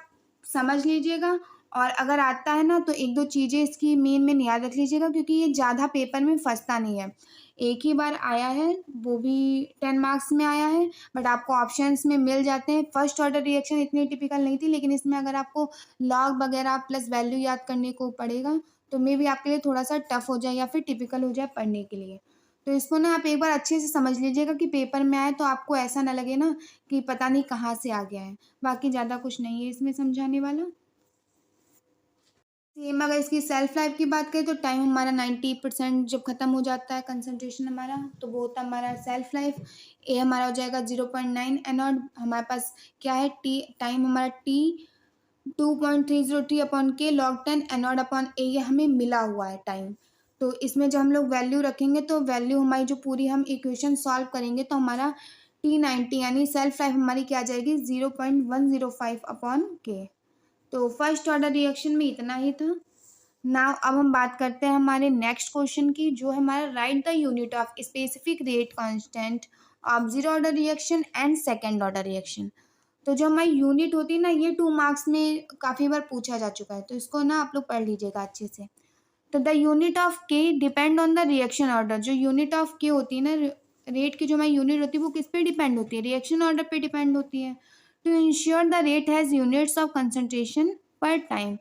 समझ लीजिएगा, और अगर आता है ना तो एक दो चीज़ें इसकी मेन याद रख लीजिएगा, क्योंकि ये ज़्यादा पेपर में फंसता नहीं है। एक ही बार आया है, वो भी 10 मार्क्स में आया है, बट आपको ऑप्शंस में मिल जाते हैं। फर्स्ट ऑर्डर रिएक्शन इतनी टिपिकल नहीं थी, लेकिन इसमें अगर आपको लॉग वगैरह प्लस वैल्यू याद करने को पड़ेगा तो मे भी आपके लिए थोड़ा सा टफ हो जाए या फिर टिपिकल हो जाए पढ़ने के लिए। तो इसको ना आप एक बार अच्छे से समझ लीजिएगा कि पेपर में आए तो आपको ऐसा ना लगे ना कि पता नहीं कहाँ से आ गया है। बाकी ज़्यादा कुछ नहीं है इसमें समझाने वाला। सेम अगर इसकी सेल्फ लाइफ की बात करें तो टाइम हमारा 90% जब ख़त्म हो जाता है कंसंट्रेशन हमारा, तो वो होता है हमारा सेल्फ लाइफ। ए हमारा हो जाएगा 0.9 n0। हमारे पास क्या है टी, टाइम हमारा टी 2.303/k log 10 n0/a, ये हमें मिला हुआ है टाइम। तो इसमें जब हम लोग वैल्यू रखेंगे तो वैल्यू हमारी जो पूरी हम इक्वेशन सॉल्व करेंगे तो हमारा T90 यानी सेल्फ लाइफ हमारी क्या आ जाएगी 0.105/k। तो फर्स्ट ऑर्डर रिएक्शन में इतना ही था। नाउ अब हम बात करते हैं हमारे नेक्स्ट क्वेश्चन की, जो है हमारा right the unit of specific rate constant of zero order reaction and second order reaction. तो जो हमारी यूनिट होती है ना, ये 2 मार्क्स में काफ़ी बार पूछा जा चुका है, तो इसको ना आप लोग पढ़ लीजिएगा अच्छे से। तो द यूनिट ऑफ के depend on the reaction order. जो यूनिट ऑफ के होती है ना, रेट की जो हमारी यूनिट होती है वो किस पे डिपेंड होती है, रिएक्शन ऑर्डर पे डिपेंड होती है। To ensure the rate has units of concentration per time.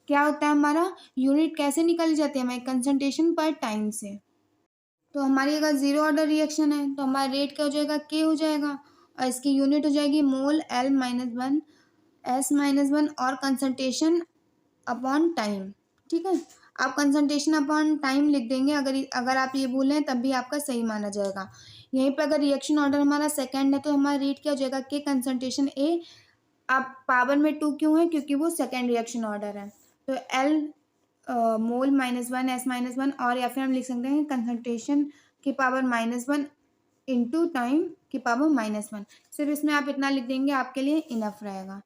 क्या होता है हमारा यूनिट कैसे निकल जाती है हमारी कंसंट्रेशन पर टाइम से। तो हमारी अगर ज़ीरो ऑर्डर रिएक्शन है तो हमारा रेट क्या हो जाएगा, के हो जाएगा, और इसकी यूनिट हो जाएगी मोल L-1 S-1 और कंसंट्रेशन अपॉन टाइम। ठीक है, आप कंसंट्रेशन अपॉन टाइम लिख देंगे, अगर आप ये बोलें तब भी आपका सही माना जाएगा। यहीं पे अगर रिएक्शन ऑर्डर हमारा सेकंड है तो हमारा रेट क्या हो जाएगा, के कंसंट्रेशन ए। अब पावर में 2 क्यों है, क्योंकि वो सेकेंड रिएक्शन ऑर्डर है। तो L मोल -1 S-1, और या फिर हम लिख सकते हैं कंसंट्रेशन की पावर -1 इंटू टाइम की पावर -1। सिर्फ इसमें आप इतना लिख देंगे, आपके लिए इनफ रहेगा।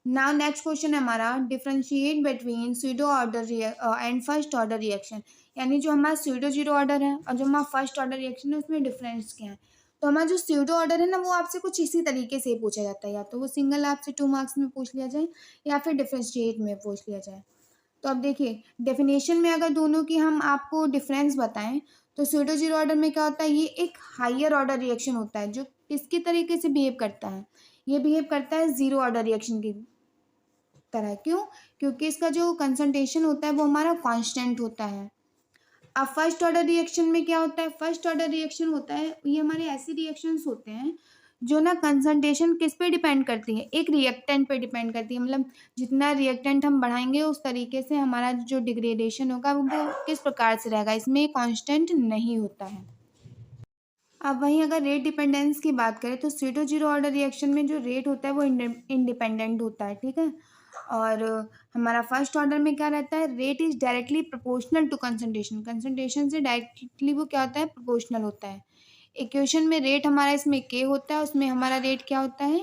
नाउ नेक्स्ट क्वेश्चन है हमारा differentiate between pseudo order and first order reaction. यानी जो हमारा स्यूडो जीरो ऑर्डर है और जो हमारा फर्स्ट ऑर्डर रिएक्शन है उसमें डिफरेंस क्या है। तो हमारा जो स्यूडो ऑर्डर है ना, वो आपसे कुछ इसी तरीके से पूछा जाता है, या तो वो सिंगल आपसे 2 मार्क्स में पूछ लिया जाए या फिर डिफरेंशिएट में पूछ लिया जाए। तो अब देखिए डेफिनेशन में अगर दोनों की हम आपको डिफरेंस बताएं तो स्यूडो जीरो ऑर्डर में क्या होता है, ये एक हायर ऑर्डर रिएक्शन होता है जो किसके तरीके से बिहेव करता है, ये बिहेव करता है ज़ीरो ऑर्डर रिएक्शन की तरह। क्यों? क्योंकि इसका जो कंसंट्रेशन होता है वो हमारा कांस्टेंट होता है। अब फर्स्ट ऑर्डर रिएक्शन में क्या होता है? फर्स्ट ऑर्डर रिएक्शन होता है, ये हमारे ऐसे रिएक्शंस होते हैं जो ना कंसंट्रेशन किस पे डिपेंड करती है? एक रिएक्टेंट पे डिपेंड करती है। मतलब जितना रिएक्टेंट हम बढ़ाएंगे उस तरीके से हमारा जो डिग्रेडेशन होगा वो किस प्रकार से रहेगा, इसमें कांस्टेंट नहीं होता है। अब वहीं अगर रेट डिपेंडेंस की बात करें तो स्यूडो जीरो ऑर्डर रिएक्शन में जो रेट होता है वो इंडिपेंडेंट होता है, ठीक है। और हमारा फर्स्ट ऑर्डर में क्या रहता है? Rate is directly proportional to concentration. Concentration से डायरेक्टली वो क्या होता है? प्रोपोर्शनल होता है। इक्वेशन में रेट हमारा इसमें के होता है, उसमें हमारा रेट क्या होता है?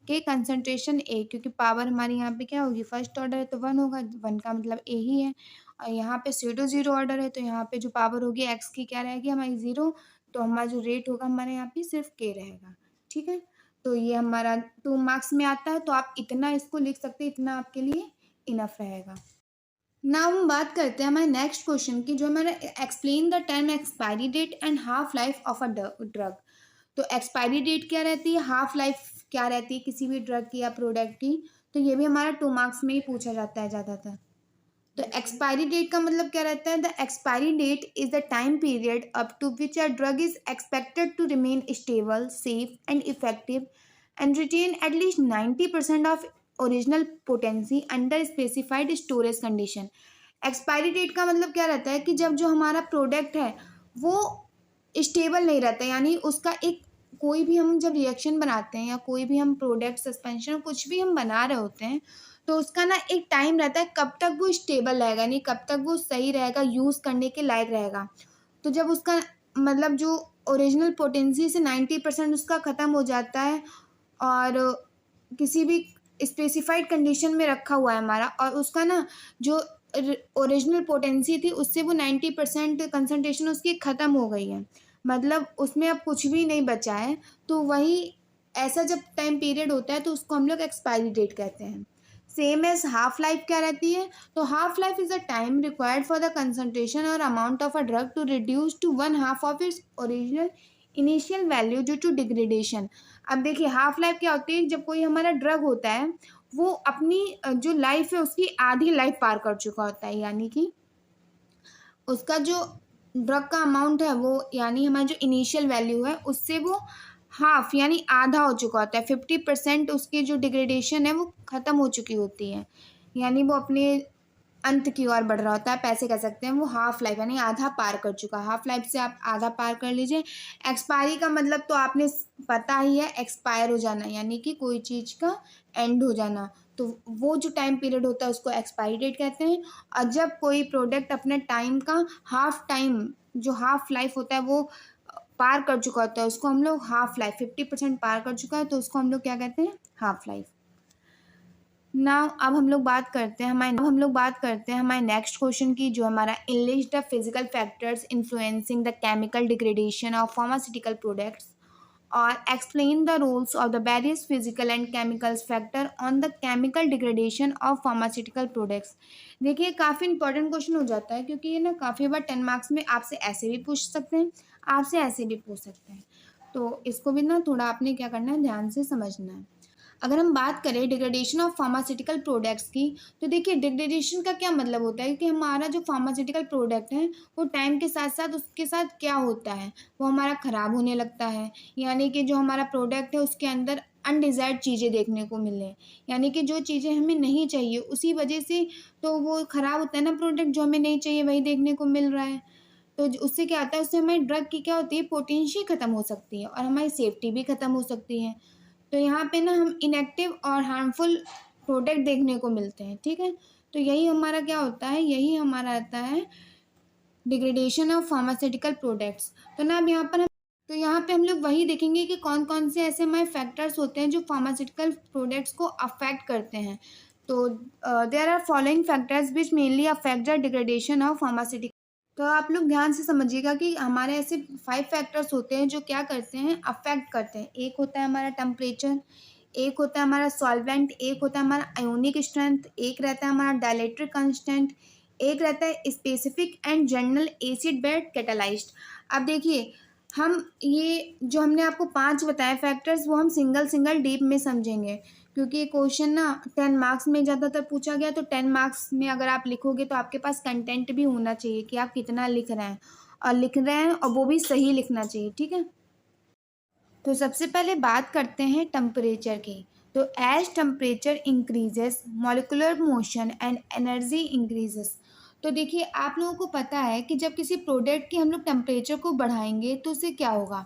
के कंसंट्रेशन ए, क्योंकि पावर हमारी यहाँ पे क्या होगी? फर्स्ट ऑर्डर है तो वन होगा, वन का मतलब ए ही है। और यहाँ पे स्यूडो जीरो ऑर्डर है तो यहाँ पे जो पावर होगी एक्स की क्या रहेगी हमारी? ज़ीरो। तो हमारा जो रेट होगा हमारे यहाँ पे सिर्फ के रहेगा, ठीक है। तो ये हमारा 2 मार्क्स में आता है, तो आप इतना इसको लिख सकते हैं, इतना आपके लिए इनफ रहेगा। नाउ हम बात करते हैं हमारे नेक्स्ट क्वेश्चन की, जो हमारा explain the term expiry date and half life of a drug. तो एक्सपायरी डेट क्या रहती है, हाफ लाइफ क्या रहती है किसी भी ड्रग की या प्रोडक्ट की, तो ये भी हमारा 2 मार्क्स में ही पूछा जाता है ज़्यादातर। तो एक्सपायरी डेट का मतलब क्या रहता है? The expiry date is the time period up to which a drug is expected to remain stable, safe and effective and retain at least 90% of original potency under specified storage condition. Expiry date का मतलब क्या रहता है कि जब जो हमारा product है वो स्टेबल नहीं रहता, यानी उसका एक कोई भी हम जब रिएक्शन बनाते हैं या कोई भी हम प्रोडक्ट सस्पेंशन कुछ भी हम बना रहे होते हैं तो उसका ना एक टाइम रहता है कब तक वो स्टेबल रहेगा, यानी कब तक वो सही रहेगा, यूज़ करने के लायक रहेगा। तो जब उसका मतलब जो ओरिजिनल पोटेंसी से 90% उसका ख़त्म हो जाता है और किसी भी स्पेसिफाइड कंडीशन में रखा हुआ है हमारा, और उसका ना जो ओरिजिनल पोटेंसी थी उससे वो 90% कंसंट्रेशन उसकी ख़त्म हो गई है, मतलब उसमें अब कुछ भी नहीं बचा है, तो वही ऐसा जब टाइम पीरियड होता है तो उसको हम लोग एक्सपायरी डेट कहते हैं। सेम एज हाफ लाइफ क्या रहती है? तो half life is a time required for the concentration और amount of a drug to reduce to one half of its original initial value due to degradation. अब देखिए half life क्या होती है, जब कोई हमारा ड्रग होता है वो अपनी जो लाइफ है उसकी आधी लाइफ पार कर चुका होता है, यानी कि उसका जो ड्रग का अमाउंट है वो यानी हमारी जो इनिशियल वैल्यू है उससे वो हाफ यानी आधा हो चुका होता है, 50% उसकी जो डिग्रेडेशन है वो ख़त्म हो चुकी होती है, यानी वो अपने अंत की ओर बढ़ रहा होता है, पैसे कह सकते हैं। वो हाफ लाइफ यानी आधा पार कर चुका, हाफ लाइफ से आप आधा पार कर लीजिए। एक्सपायरी का मतलब तो आपने पता ही है, एक्सपायर हो जाना यानी कि कोई चीज़ का एंड हो जाना, तो वो जो टाइम पीरियड होता है उसको एक्सपायरी डेट कहते हैं। और जब कोई प्रोडक्ट अपने टाइम का हाफ टाइम जो हाफ लाइफ होता है वो पार कर चुका होता है उसको हम लोग हाफ लाइफ, 50% पार कर चुका है तो उसको हम लोग क्या कहते हैं? Half life. नाउ अब हम लोग बात करते हैं हमारे नेक्स्ट क्वेश्चन की, जो हमारा enlist the physical factors influencing the chemical degradation of pharmaceutical products और explain the roles of the various physical and chemicals factor on the chemical degradation of pharmaceutical products. देखिए काफ़ी इंपॉर्टेंट क्वेश्चन हो जाता है, क्योंकि ये ना काफ़ी बार 10 मार्क्स में आपसे ऐसे भी पूछ सकते हैं, आपसे ऐसे भी पूछ सकते हैं, तो इसको भी ना थोड़ा आपने क्या करना है, ध्यान से समझना है। अगर हम बात करें डिग्रेडेशन ऑफ फार्मास्यूटिकल प्रोडक्ट्स की, तो देखिए डिग्रेडेशन का क्या मतलब होता है कि हमारा जो फार्मास्यूटिकल प्रोडक्ट है वो टाइम के साथ साथ उसके साथ क्या होता है, वो हमारा ख़राब होने लगता है, यानी कि जो हमारा प्रोडक्ट है उसके अंदर अनडिज़ायर्ड चीज़ें देखने को मिलें, यानी कि जो चीज़ें हमें नहीं चाहिए उसी वजह से तो वो ख़राब होता है ना प्रोडक्ट, जो हमें नहीं चाहिए वही देखने को मिल रहा है। तो उससे क्या होता है, उससे हमारी ड्रग की क्या होती है, पोटेंशियल ख़त्म हो सकती है और हमारी सेफ्टी भी ख़त्म हो सकती है। तो यहाँ पे ना हम इनएक्टिव और हार्मफुल प्रोडक्ट देखने को मिलते हैं, ठीक है। तो यही हमारा क्या होता है, यही हमारा आता है डिग्रेडेशन ऑफ फार्मास्यूटिकल प्रोडक्ट्स। तो ना अब यहाँ पे हम लोग वही देखेंगे कि कौन कौन से ऐसे हमारे फैक्टर्स होते हैं जो फार्मास्यूटिकल प्रोडक्ट्स को अफेक्ट करते हैं। तो there are following factors which mainly affect the degradation of pharmaceutical. तो आप लोग ध्यान से समझिएगा कि हमारे ऐसे 5 फैक्टर्स होते हैं जो क्या करते हैं, अफेक्ट करते हैं। एक होता है हमारा टेम्परेचर, एक होता है हमारा सॉल्वेंट, एक होता है हमारा आयोनिक स्ट्रेंथ, एक रहता है हमारा डाइलेक्ट्रिक कांस्टेंट, एक रहता है specific and general acid bed catalysed. अब देखिए हम ये जो हमने आपको 5 बताए फैक्टर्स, वो हम सिंगल सिंगल डीप में समझेंगे, क्योंकि ये क्वेश्चन ना 10 मार्क्स में ज़्यादातर पूछा गया। तो 10 मार्क्स में अगर आप लिखोगे तो आपके पास कंटेंट भी होना चाहिए कि आप कितना लिख रहे हैं, और वो भी सही लिखना चाहिए, ठीक है। तो सबसे पहले बात करते हैं टेम्परेचर की। तो as temperature increases molecular motion and energy increases. तो देखिए, आप लोगों को पता है कि जब किसी प्रोडक्ट की हम लोग टेम्परेचर को बढ़ाएंगे तो उससे क्या होगा,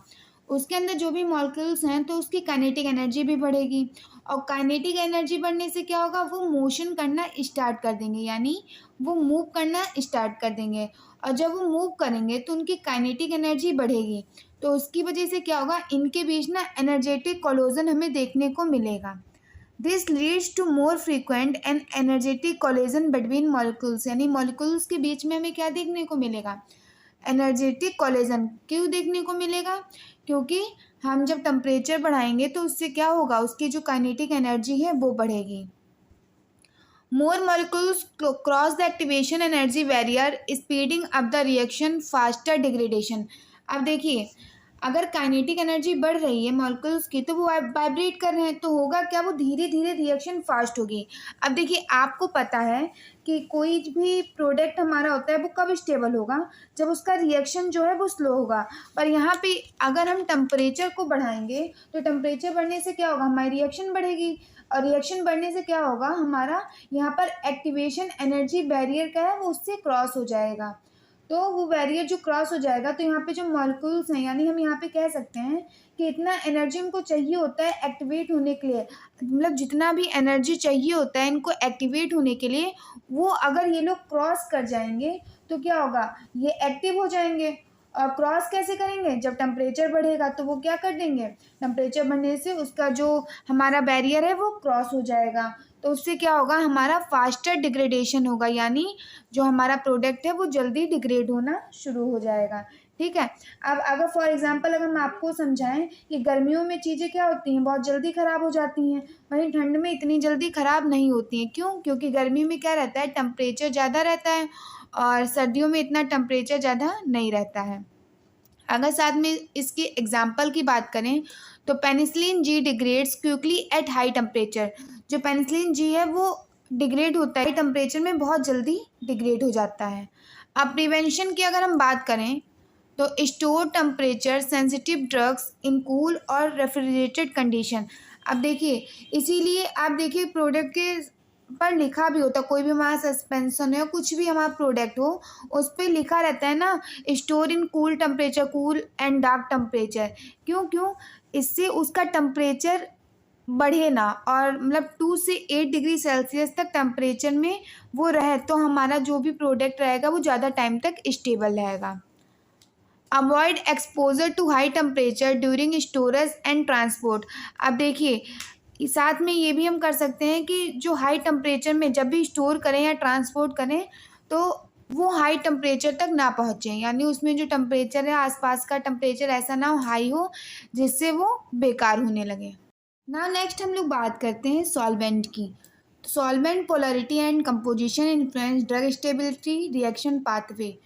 उसके अंदर जो भी मॉलिक्यूल्स हैं तो उसकी काइनेटिक एनर्जी भी बढ़ेगी, और काइनेटिक एनर्जी बढ़ने से क्या होगा, वो मोशन करना स्टार्ट कर देंगे, यानी वो मूव करना स्टार्ट कर देंगे। और जब वो मूव करेंगे तो उनकी काइनेटिक एनर्जी बढ़ेगी, तो उसकी वजह से क्या होगा, इनके बीच ना एनर्जेटिक कोलिजन हमें देखने को मिलेगा। This leads to more frequent and energetic collision between molecules, यानी मॉलिक्यूल्स के बीच में हमें क्या देखने को मिलेगा, एनर्जेटिक कोलिजन। क्यों देखने को मिलेगा, क्योंकि हम जब टेम्परेचर बढ़ाएंगे तो उससे क्या होगा, उसकी जो काइनेटिक एनर्जी है वो बढ़ेगी। More molecules cross the activation energy barrier, speeding up the reaction, faster degradation। अब देखिए, अगर काइनेटिक एनर्जी बढ़ रही है मॉलिक्यूल्स की तो वो वाइब्रेट कर रहे हैं, तो होगा क्या, वो धीरे धीरे रिएक्शन फास्ट होगी। अब देखिए, आपको पता है कि कोई भी प्रोडक्ट हमारा होता है वो कब स्टेबल होगा, जब उसका रिएक्शन जो है वो स्लो होगा। पर यहाँ पे अगर हम टेम्परेचर को बढ़ाएंगे तो टेम्परेचर बढ़ने से क्या होगा, हमारी रिएक्शन बढ़ेगी, और रिएक्शन बढ़ने से क्या होगा, हमारा यहाँ पर एक्टिवेशन एनर्जी बैरियर का है वो उससे क्रॉस हो जाएगा। तो वो बैरियर जो क्रॉस हो जाएगा तो यहाँ पे जो मॉलिक्यूल्स हैं, यानी हम यहाँ पे कह सकते हैं कि इतना एनर्जी उनको चाहिए होता है एक्टिवेट होने के लिए, मतलब जितना भी एनर्जी चाहिए होता है इनको एक्टिवेट होने के लिए, वो अगर ये लोग क्रॉस कर जाएंगे तो क्या होगा, ये एक्टिव हो जाएंगे। और क्रॉस कैसे करेंगे, जब टेम्परेचर बढ़ेगा तो वो क्या कर देंगे, टेम्परेचर बढ़ने से उसका जो हमारा बैरियर है वो क्रॉस हो जाएगा, तो उससे क्या होगा, हमारा फास्टर डिग्रेडेशन होगा, यानी जो हमारा प्रोडक्ट है वो जल्दी डिग्रेड होना शुरू हो जाएगा, ठीक है। अब अगर फॉर एग्जांपल अगर हम आपको समझाएं कि गर्मियों में चीज़ें क्या होती हैं, बहुत जल्दी ख़राब हो जाती हैं, वहीं ठंड में इतनी जल्दी ख़राब नहीं होती हैं। क्यों, क्योंकि गर्मी में क्या रहता है, टेम्परेचर ज़्यादा रहता है, और सर्दियों में इतना टेम्परेचर ज़्यादा नहीं रहता है। अगर साथ में इसकी एग्जाम्पल की बात करें तो penicillin G degrades quickly at high temperature. जो पेनिसिलिन जी है वो डिग्रेड होता है टेम्परेचर में, बहुत जल्दी डिग्रेड हो जाता है। अब प्रिवेंशन की अगर हम बात करें तो store temperature sensitive drugs in cool और रेफ्रिजरेटेड कंडीशन। अब देखिए, इसीलिए आप देखिए प्रोडक्ट के पर लिखा भी होता है, कोई भी हमारा सस्पेंशन हो, कुछ भी हमारा प्रोडक्ट हो, उस पर लिखा रहता है ना, store in cool temperature, cool and dark temperature. क्यों क्यों, इससे उसका टेम्परेचर बढ़े ना, और मतलब 2 से 8 डिग्री सेल्सियस तक टेम्परेचर में वो रहे, तो हमारा जो भी प्रोडक्ट रहेगा वो ज़्यादा टाइम तक स्टेबल रहेगा। Avoid exposure to high temperature during storage and transport. अब देखिए, साथ में ये भी हम कर सकते हैं कि जो हाई टेम्परेचर में जब भी स्टोर करें या ट्रांसपोर्ट करें तो वो हाई टेम्परेचर तक ना पहुँचें, यानी उसमें जो टेम्परेचर है आसपास का टेम्परेचर ऐसा ना हो, हाई हो, जिससे वो बेकार होने लगे। नाउ नेक्स्ट हम लोग बात करते हैं सॉल्वेंट की। Solvent polarity and composition influence drug stability reaction pathway.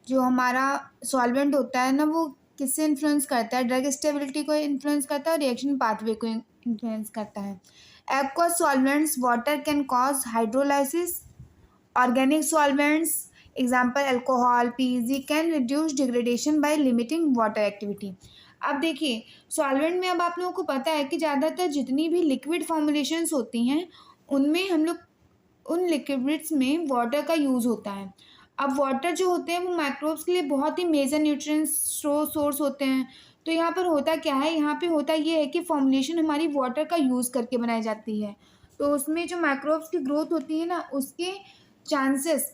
जो हमारा सॉल्वेंट होता है ना वो किससे इन्फ्लुएंस करता है, ड्रग स्टेबिलिटी को इन्फ्लुएंस करता है और रिएक्शन पाथवे को इन्फ्लुएंस करता है। Aqueous solvents water can cause hydrolysis. Organic solvents example alcohol PEG can reduce degradation by limiting water activity. अब देखिए, सॉल्वेंट में अब आप लोगों को पता है कि ज़्यादातर जितनी भी लिक्विड फॉर्मुलेशंस होती हैं उनमें हम लोग उन लिक्विड्स में वाटर का यूज़ होता है। अब वाटर जो होते हैं वो माइक्रोब्स के लिए बहुत ही मेजर न्यूट्रिएंट्स सोर्स होते हैं। तो यहाँ पर होता क्या है, यहाँ पे होता ये है कि फॉर्मुलेशन हमारी वाटर का यूज़ करके बनाई जाती है, तो उसमें जो माइक्रोब्स की ग्रोथ होती है ना उसके चांसेस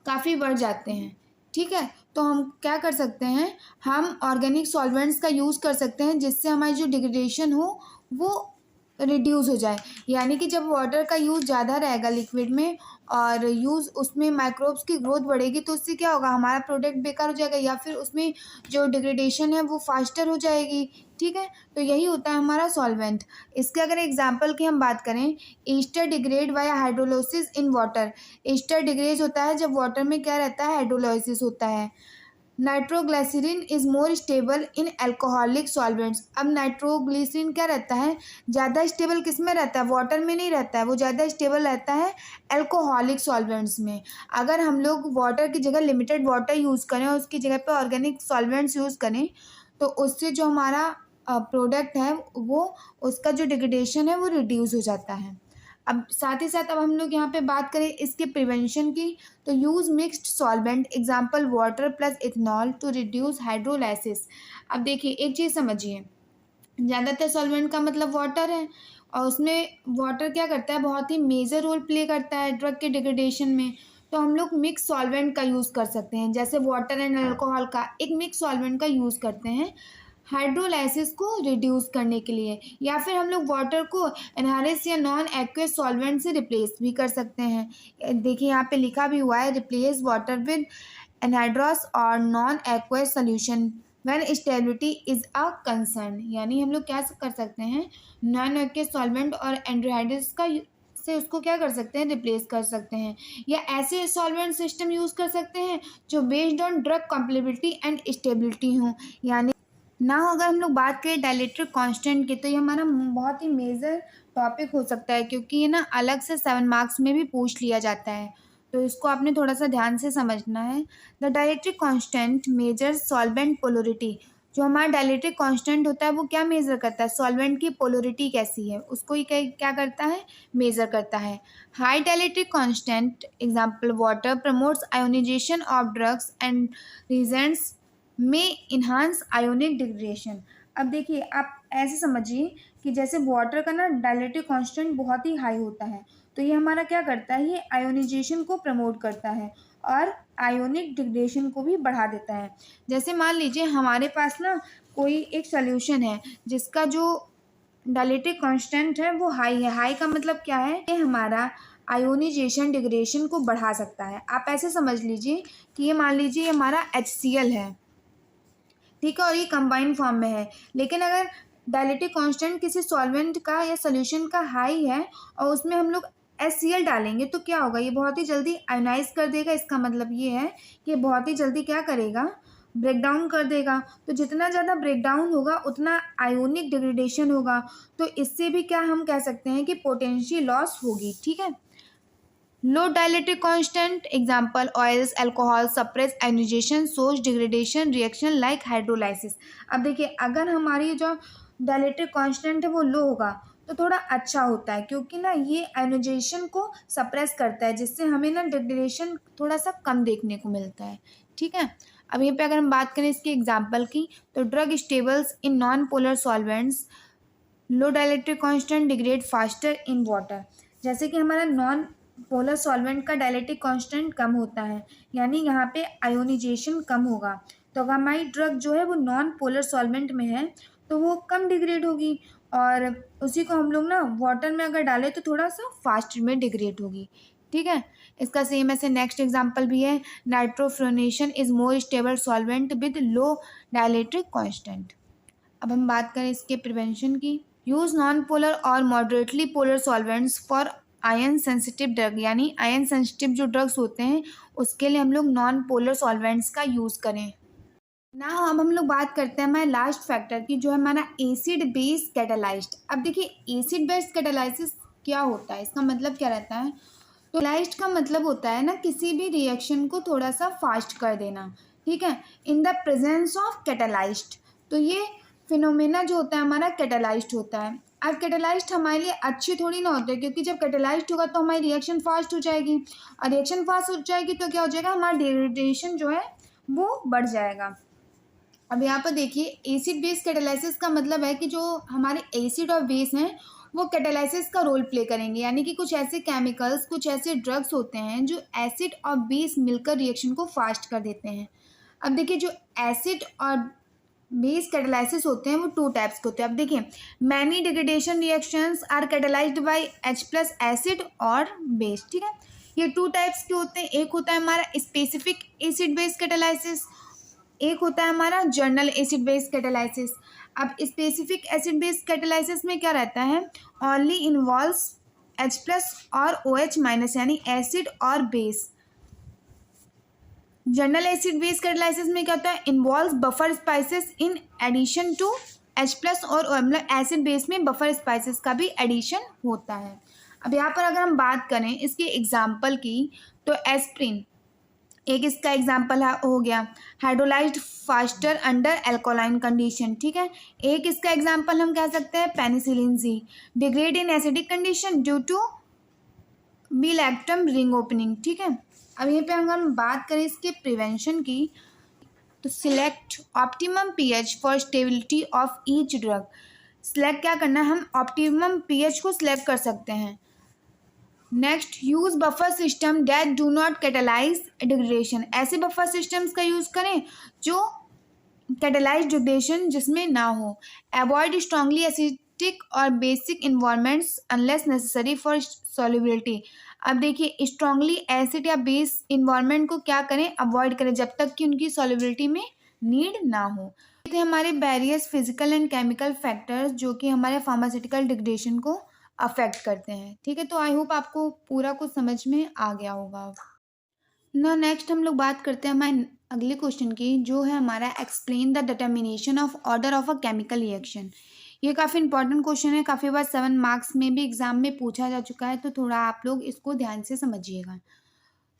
काफ़ी बढ़ जाते हैं, ठीक है। तो हम क्या कर सकते हैं, हम ऑर्गेनिक सॉल्वेंट्स का यूज़ कर सकते हैं जिससे हमारी जो डिग्रेडेशन हो वो रिड्यूस हो जाए, यानी कि जब वाटर का यूज़ ज़्यादा रहेगा लिक्विड में और यूज़ उसमें माइक्रोब्स की ग्रोथ बढ़ेगी तो उससे क्या होगा, हमारा प्रोडक्ट बेकार हो जाएगा या फिर उसमें जो डिग्रेडेशन है वो फास्टर हो जाएगी, ठीक है। तो यही होता है हमारा सॉल्वेंट। इसके अगर एग्जांपल की हम बात करें, Easter degrade via hydrolysis in water. Easter degrade होता है जब वाटर में क्या रहता है, हाइड्रोलाइसिस होता है। Nitroglycerin is more stable in alcoholic solvents. अब नाइट्रोग्लिसरीन क्या रहता है, ज़्यादा स्टेबल किस में रहता है, वाटर में नहीं रहता है, वो ज़्यादा स्टेबल रहता है एल्कोहलिक सॉल्वेंट्स में। अगर हम लोग वाटर की जगह लिमिटेड वाटर यूज़ करें और उसकी जगह पे ऑर्गेनिक सॉल्वेंट्स यूज़ करें तो उससे जो हमारा प्रोडक्ट है वो उसका जो डिग्रेडेशन है वो रिड्यूस हो जाता है। अब साथ ही साथ अब हम लोग यहाँ पे बात करें इसके प्रिवेंशन की, तो use mixed solvent example water plus ethanol to reduce hydrolysis. अब देखिए एक चीज़ समझिए, ज़्यादातर सॉल्वेंट का मतलब वाटर है और उसमें वाटर क्या करता है, बहुत ही मेजर रोल प्ले करता है ड्रग के डिग्रेडेशन में। तो हम लोग मिक्स सॉल्वेंट का यूज़ कर सकते हैं, जैसे वाटर एंड अल्कोहल का एक मिक्स सॉल्वेंट का यूज़ करते हैं हाइड्रोलाइसिस को रिड्यूस करने के लिए, या फिर हम लोग वाटर को एनहारिस या नॉन एक्वेस सॉल्वेंट से रिप्लेस भी कर सकते हैं। देखिए यहाँ पे लिखा भी हुआ है, रिप्लेस वाटर विद एनहाइड्रस और non aqueous solution when stability is a concern. यानी हम लोग क्या कर सकते हैं, नॉन एक्वेस सॉल्वेंट और एनहाइड्रस का से उसको क्या कर सकते हैं, रिप्लेस कर सकते हैं, या ऐसे सॉल्वेंट सिस्टम यूज़ कर सकते हैं जो based on drug compatibility and stability हों। यानी ना हो, अगर हम लोग बात करें डाइलेक्ट्रिक कांस्टेंट की, तो ये हमारा बहुत ही मेजर टॉपिक हो सकता है, क्योंकि ये ना अलग से 7 मार्क्स में भी पूछ लिया जाता है, तो इसको आपने थोड़ा सा ध्यान से समझना है। The dielectric constant measures solvent polarity. जो हमारा डाइलेक्ट्रिक कांस्टेंट होता है वो क्या मेज़र करता है, सॉल्वेंट की पोलरिटी कैसी है उसको ही क्या करता है, मेज़र करता है। High dielectric constant example water promotes ionisation of drugs and reagents may enhance ionic degradation. अब देखिए आप ऐसे समझिए कि जैसे वाटर का ना डाइलेक्ट्रिक कांस्टेंट बहुत ही हाई होता है, तो ये हमारा क्या करता है, ये आयोनाइजेशन को प्रमोट करता है और आयोनिक डिग्रेडेशन को भी बढ़ा देता है। जैसे मान लीजिए हमारे पास ना कोई एक सॉल्यूशन है जिसका जो डाइलेक्ट्रिक कांस्टेंट है वो हाई है। हाई का मतलब क्या है, ये हमारा आयोनाइजेशन डिग्रेडेशन को बढ़ा सकता है। आप ऐसे समझ लीजिए कि ये मान लीजिए ये हमारा HCl है, ठीक है, और ये कंबाइंड फॉर्म में है। लेकिन अगर डाइलेक्ट्रिक कांस्टेंट किसी सॉल्वेंट का या सोल्यूशन का हाई है और उसमें हम लोग HCl डालेंगे तो क्या होगा, ये बहुत ही जल्दी आयोनाइज कर देगा। इसका मतलब ये है कि ये बहुत ही जल्दी क्या करेगा, ब्रेक डाउन कर देगा। तो जितना ज़्यादा ब्रेक डाउन होगा उतना आयोनिक डिग्रेडेशन होगा, तो इससे भी क्या हम कह सकते हैं कि पोटेंशियल लॉस होगी, ठीक है। Low dielectric constant example oils alcohol suppress ionization source degradation reaction like hydrolysis. अब देखिए अगर हमारी जो डाइलेक्ट्रिक कांस्टेंट है वो लो होगा तो थोड़ा अच्छा होता है, क्योंकि ना ये आयोनाइजेशन को सप्रेस करता है, जिससे हमें ना डिग्रेडेशन थोड़ा सा कम देखने को मिलता है, ठीक है। अब यहाँ पे अगर हम बात करें इसके एग्जाम्पल की, तो drug stables in non polar solvents low dielectric constant degrade faster in water. जैसे कि हमारा नॉन पोलर सॉल्वेंट का डाइलेक्ट्रिक कांस्टेंट कम होता है, यानी यहाँ पे आयोनाइजेशन कम होगा, तो अगर हमारी ड्रग जो है वो नॉन पोलर सॉल्वेंट में है तो वो कम डिग्रेड होगी, और उसी को हम लोग ना वाटर में अगर डालें तो थोड़ा सा फास्ट में डिग्रेड होगी, ठीक है। इसका सेम ऐसे नेक्स्ट एग्जांपल भी है, नाइट्रोफ्लोनेशन is more stable solvent with low dielectric constant. अब हम बात करें इसके प्रिवेंशन की, यूज़ नॉन पोलर और moderately polar solvents for ion sensitive drug. यानी आयन सेंसिटिव जो ड्रग्स होते हैं उसके लिए हम लोग नॉन पोलर सॉल्वेंट्स का यूज़ करें ना। अब हम लोग बात करते हैं हमारे लास्ट फैक्टर की, जो है हमारा एसिड बेस कैटालाइज्ड। अब देखिए एसिड बेस कैटालाइसिस क्या होता है, इसका मतलब क्या रहता है, तो कैटालाइज्ड का मतलब होता है ना किसी भी रिएक्शन को थोड़ा सा फास्ट कर देना, ठीक है, in the presence of catalysed. तो ये फिनोमेना जो होता है हमारा कैटालाइज्ड होता है। अब कैटालाइज्ड हमारे लिए अच्छी थोड़ी ना होते, क्योंकि जब कैटालाइज्ड होगा तो हमारी रिएक्शन फास्ट हो जाएगी, और रिएक्शन फास्ट हो जाएगी तो क्या हो जाएगा, हमारा डिग्रेडेशन जो है वो बढ़ जाएगा। अब यहाँ पर देखिए एसिड बेस कैटालाइसिस का मतलब है कि जो हमारे एसिड और बेस हैं वो कैटालाइसिस का रोल प्ले करेंगे, यानी कि कुछ ऐसे केमिकल्स कुछ ऐसे ड्रग्स होते हैं जो एसिड और बेस मिलकर रिएक्शन को फास्ट कर देते हैं। अब देखिए जो एसिड और बेस कैटालाइसिस होते हैं वो 2 टाइप्स के होते हैं। अब देखिए many degradation reactions are catalysed by H+ acid और बेस, ठीक है। ये 2 टाइप्स के होते हैं, एक होता है हमारा स्पेसिफिक एसिड बेस कैटालाइसिस, एक होता है हमारा जर्नल एसिड बेस कैटालाइसिस। अब स्पेसिफिक एसिड बेस कैटालाइसिस में क्या रहता है, ओनली इन्वॉल्व्स H+ और OH- यानी एसिड और base. General acid base catalysis में क्या होता है, involve buffer species in addition to H+ और मतलब एसिड बेस में बफर स्पाइसेस का भी एडिशन होता है। अब यहाँ पर अगर हम बात करें इसके एग्जाम्पल की, तो एस्प्रिन एक इसका एग्जाम्पल हो गया, hydrolysed faster under alkaline condition, ठीक है। एक इसका एग्जाम्पल हम कह सकते हैं penicillin C, degrade in acidic condition due to B lactam ring opening, ठीक है। अब यहीं पे अगर हम बात करें इसके प्रिवेंशन की, तो select optimum pH for stability of each drug. Select क्या करना है, हम ऑप्टिमम पीएच को सिलेक्ट कर सकते हैं। Next, use buffer system that do not catalyse degradation. ऐसे बफर सिस्टम्स का यूज़ करें जो कैटालाइज डिग्रेडेशन जिसमें ना हो। अवॉइड स्ट्रांगली एसिडिक और basic environments unless necessary for solubility. अब देखिए, स्ट्रांगली एसिड या बेस इन्वायरमेंट को क्या करें, अवॉइड करें जब तक कि उनकी सॉल्युबिलिटी में नीड ना हो। ये थे हमारे barriers physical and chemical factors जो कि हमारे फार्मास्यूटिकल डिग्रेडेशन को अफेक्ट करते हैं, ठीक है। तो आई होप आपको पूरा कुछ समझ में आ गया होगा ना। नेक्स्ट हम लोग बात करते हैं हमारे अगले क्वेश्चन की, जो है हमारा explain the determination of order of a chemical reaction. ये काफ़ी इंपॉर्टेंट क्वेश्चन है, काफ़ी बार 7 मार्क्स में भी एग्जाम में पूछा जा चुका है, तो थोड़ा आप लोग इसको ध्यान से समझिएगा।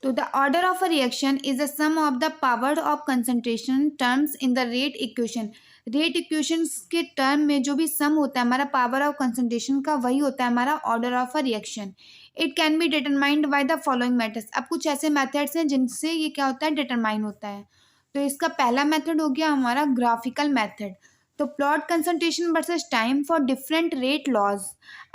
तो the order of a reaction is the sum of the power of concentration terms in the rate equation. Rate equation के टर्म में जो भी सम होता है हमारा पावर ऑफ कंसंट्रेशन का, वही होता है हमारा order of a reaction. It can be determined by the following methods. अब कुछ ऐसे मेथड्स हैं जिनसे ये क्या होता है, डिटरमाइन होता है। तो इसका पहला मेथड हो गया हमारा ग्राफिकल मेथड। तो plot concentration versus time for different rate laws.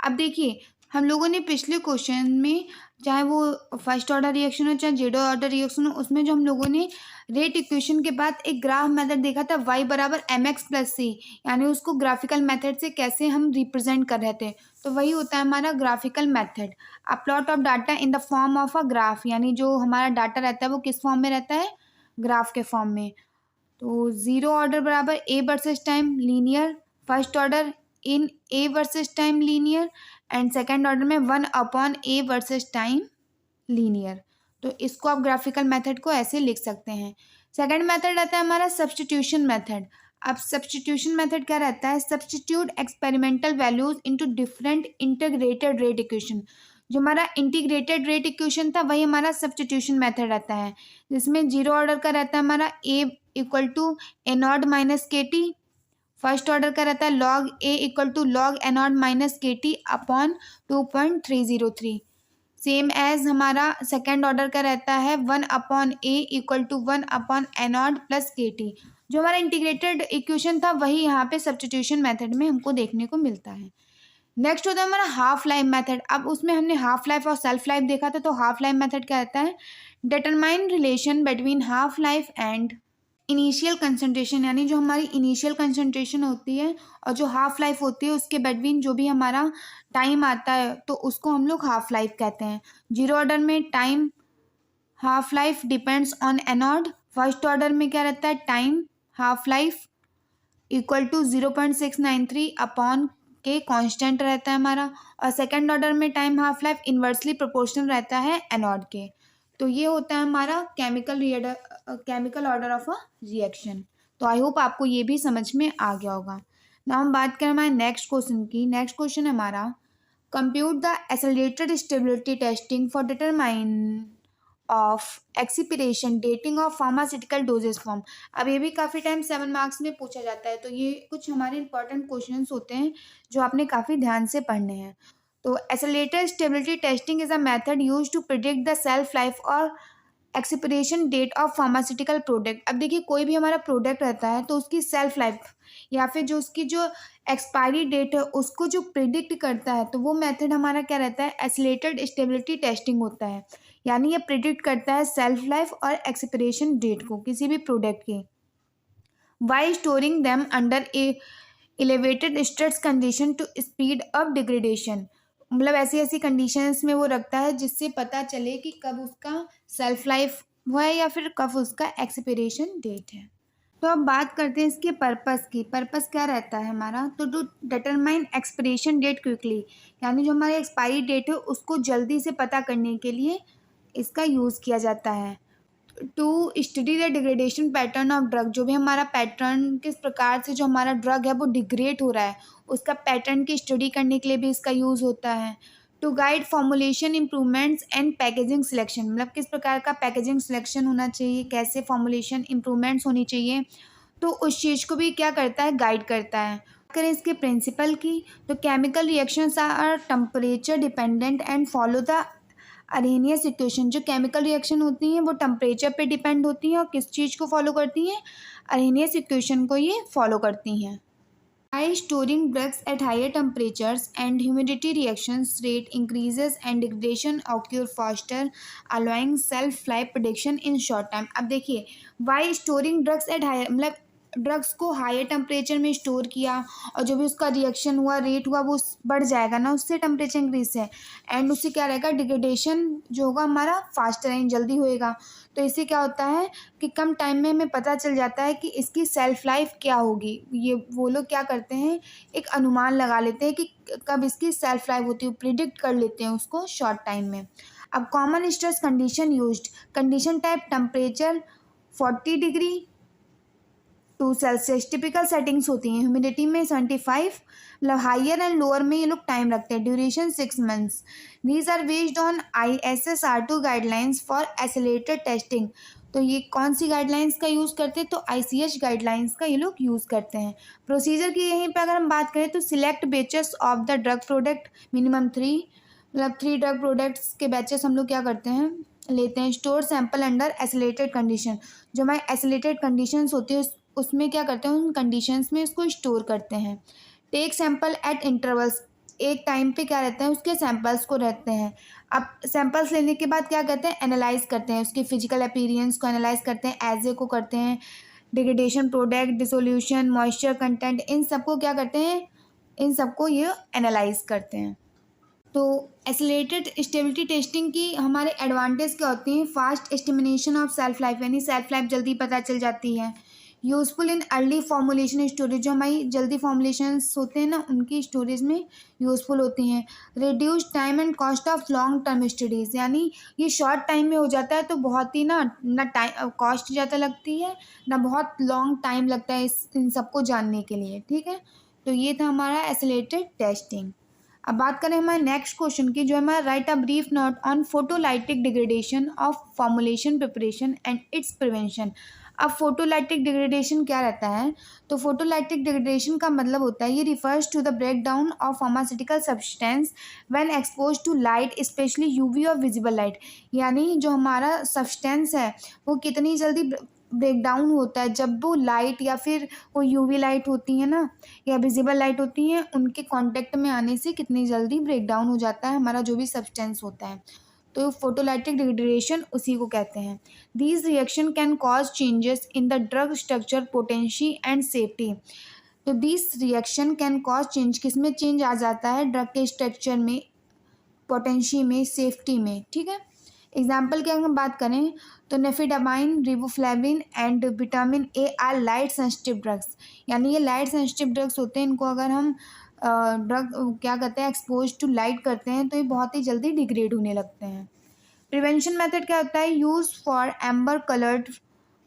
अब देखिए, हम लोगों ने पिछले क्वेश्चन में, चाहे वो फर्स्ट ऑर्डर रिएक्शन हो चाहे जेडो ऑर्डर रिएक्शन हो, उसमें जो हम लोगों ने रेट इक्वेशन के बाद एक ग्राफ मेथड देखा था, y बराबर mx प्लस सी, यानी उसको ग्राफिकल मेथड से कैसे हम रिप्रेजेंट कर रहे थे, तो वही होता है हमारा graphical method. A plot of data in the form of a graph, यानी जो हमारा डाटा रहता है वो किस फॉर्म में रहता है, ग्राफ के फॉर्म में। तो जीरो ऑर्डर बराबर A versus time linear, first order in A versus time linear, and second order में 1/a वर्सेस टाइम लीनियर। तो इसको आप ग्राफिकल मेथड को ऐसे लिख सकते हैं। सेकेंड मेथड रहता है हमारा सब्स्टिट्यूशन मेथड। अब सब्स्टिट्यूशन मेथड क्या रहता है, substitute experimental values into different integrated rate equation. जो हमारा इंटीग्रेटेड रेट इक्वेशन था वही हमारा सब्स्टिट्यूशन मेथड रहता है, जिसमें जीरो ऑर्डर का रहता है हमारा a equal to A not minus के टी, फर्स्ट ऑर्डर का रहता है log a equal to log A not minus के टी अपॉन 2.303। सेम एज हमारा सेकेंड ऑर्डर का रहता है 1/a इक्वल टू 1/ए नॉट प्लस के टी। जो हमारा इंटीग्रेटेड इक्वेशन था वही यहाँ पे सब्स्टिट्यूशन मेथड में हमको देखने को मिलता है। नेक्स्ट होता है हमारा हाफ लाइफ मेथड। अब उसमें हमने हाफ लाइफ और सेल्फ लाइफ देखा था, तो हाफ लाइफ मेथड क्या रहता है, determine relation between half life and initial concentration, यानी जो हमारी इनिशियल कंसंट्रेशन होती है और जो हाफ लाइफ होती है उसके बिटवीन जो भी हमारा टाइम आता है तो उसको हम लोग हाफ लाइफ कहते हैं। जीरो ऑर्डर में time half life depends on a nought, first order में क्या रहता है, time half life equal to 0.693 upon k constant रहता है हमारा, और सेकंड ऑर्डर में time half life inversely proportional रहता है एनोड के। तो ये होता है हमारा chemical order of a reaction. तो आई होप आपको ये भी समझ में आ गया होगा ना। हम बात करें हमारे नेक्स्ट क्वेश्चन की। नेक्स्ट क्वेश्चन है हमारा, compute the accelerated stability testing for determine of expiration dating of pharmaceutical doses form. अब ये भी काफ़ी टाइम 7 मार्क्स में पूछा जाता है, तो ये कुछ हमारे इंपॉर्टेंट क्वेश्चंस होते हैं जो आपने काफ़ी ध्यान से पढ़ने हैं। तो accelerated stability testing is a method use to predict the shelf life और expiration date of pharmaceutical product. अब देखिए, कोई भी हमारा प्रोडक्ट रहता है तो उसकी सेल्फ लाइफ या फिर जो उसकी जो एक्सपायरी डेट है उसको जो प्रिडिक्ट करता है, तो वो मेथड हमारा क्या रहता है, एक्सेलरेटेड स्टेबिलिटी टेस्टिंग होता है। यानी ये प्रिडिक्ट करता है सेल्फ लाइफ और एक्सपिरेशन डेट को किसी भी प्रोडक्ट की, by storing them under a elevated stress condition to speed up degradation. मतलब ऐसी ऐसी कंडीशंस में वो रखता है जिससे पता चले कि कब उसका सेल्फ लाइफ हुआ है या फिर कब उसका एक्सपिरेशन डेट है। तो अब बात करते हैं इसके पर्पस की। पर्पस क्या रहता है हमारा, तो to determine expiration date quickly, यानी जो हमारी एक्सपायरी डेट है उसको जल्दी से पता करने के लिए इसका यूज़ किया जाता है। To study the degradation pattern of drug, जो भी हमारा पैटर्न किस प्रकार से जो हमारा ड्रग है वो डिग्रेड हो रहा है उसका पैटर्न की स्टडी करने के लिए भी इसका यूज़ होता है। To guide formulation improvements and packaging selection, मतलब किस प्रकार का पैकेजिंग सिलेक्शन होना चाहिए, कैसे फॉर्मुलेशन इम्प्रूवमेंट्स होनी चाहिए, तो उस चीज़ को भी क्या करता है, गाइड करता है। करें इसके प्रिंसिपल की, तो chemical reactions are temperature dependent and follow the Arrhenius equation. जो केमिकल रिएक्शन होती हैं वो टेम्परेचर पे डिपेंड होती हैं और किस चीज़ को फॉलो करती हैं, अरेनियस इक्वेशन को ये फॉलो करती हैं। By storing drugs at higher temperatures and humidity, reactions rate increases and degradation occur faster, allowing shelf-life prediction in short time। अब देखिए, by storing drugs at higher, मतलब ड्रग्स को हायर टेम्परेचर में store किया और जो भी उसका रिएक्शन हुआ, रेट हुआ, वो बढ़ जाएगा ना उससे, टेम्परेचर इंक्रीज से, एंड उससे क्या रहेगा, डिग्रेडेशन जो होगा हमारा फास्टर एंड जल्दी होएगा। तो इससे क्या होता है कि कम टाइम में हमें पता चल जाता है कि इसकी सेल्फ लाइफ क्या होगी। ये वो लोग क्या करते हैं, एक अनुमान लगा लेते हैं कि कब इसकी सेल्फ लाइफ होती है, प्रिडिक्ट कर लेते हैं उसको शॉर्ट टाइम में। अब common stress condition used, condition type temperature 40 degree two Celsius, typical settings होती हैं। ह्यूमिडिटी में 75, मतलब हाइयर एंड लोअर में ये लोग टाइम रखते हैं। Duration 6 months. These are based on ISSR2 guidelines for accelerated testing. तो ये कौन सी गाइडलाइंस का यूज़ करते हैं, तो ICH गाइडलाइंस का ये लोग यूज़ करते हैं। प्रोसीजर की यहीं पे अगर हम बात करें तो select batches of the drug product, minimum 3, मतलब 3 ड्रग प्रोडक्ट्स के बैचेस हम लोग क्या करते हैं, लेते हैं। Store sample under acylated condition, जो हमारे एसिलेटेड कंडीशंस होती है उसमें क्या करते हैं, उन कंडीशंस में इसको स्टोर करते हैं। टेक सैंपल एट इंटरवल्स, एक टाइम पे क्या रहते हैं, उसके सैंपल्स को रहते हैं। अब सैंपल्स लेने के बाद क्या करते हैं, एनालाइज करते हैं, उसकी फिजिकल अपीयरेंस को एनालाइज करते हैं, एजे को करते हैं, degradation product, dissolution, moisture content, इन सबको क्या करते हैं, इन सबको ये एनालाइज करते हैं। तो एक्सेलरेटेड स्टेबिलिटी टेस्टिंग की हमारे एडवांटेज क्या होती हैं, fast estimation of self life, यानी सेल्फ लाइफ जल्दी पता चल जाती है। Useful in early formulation storage, जो हमारी जल्दी फॉर्मुलेशंस होते हैं ना उनकी स्टोरेज में यूज़फुल होती हैं। Reduce time and cost of long term studies, यानी ये शॉर्ट टाइम में हो जाता है तो बहुत ही ना टाइम कॉस्ट ज़्यादा लगती है, ना बहुत लॉन्ग टाइम लगता है इन सबको जानने के लिए। ठीक है, तो ये था हमारा एक्सेलरेटेड टेस्टिंग। अब बात करें हमारे नेक्स्ट क्वेश्चन की, जो हमारा right a brief note on photolytic degradation of formulation preparation and it's prevention. अब फोटोलाइटिक डिग्रेडेशन क्या रहता है, तो फोटोलाइटिक डिग्रेडेशन का मतलब होता है, ये refers to the break down of pharmaceutical substance when expose to light, specially UV और विजिबल लाइट। यानी जो हमारा सब्सटेंस है वो कितनी जल्दी ब्रेक डाउन होता है जब वो लाइट या फिर वो यूवी लाइट होती है ना, या विजिबल लाइट होती हैं, उनके कांटेक्ट में आने से कितनी जल्दी ब्रेक डाउन हो जाता है हमारा जो भी सब्सटेंस होता है। तो फोटोलाइटिक डिग्रेडेशन उसी को कहते हैं। These reaction can cause changes in the drug structure, potency and safety. तो this reaction can cause change, किसमें चेंज आ जाता है, ड्रग के स्ट्रक्चर में, पोटेंसी में, सेफ्टी में। ठीक है, एग्जाम्पल की अगर हम बात करें तो nifedipine, riboflavin and vitamin A are light sensitive drugs, यानी ये लाइट सेंसिटिव ड्रग्स होते हैं, इनको अगर हम ड्रग क्या करते हैं, एक्सपोज टू लाइट करते हैं तो ये बहुत ही जल्दी डिग्रेड होने लगते हैं। प्रिवेंशन मेथड क्या होता है, यूज़ फॉर एम्बर कलर्ड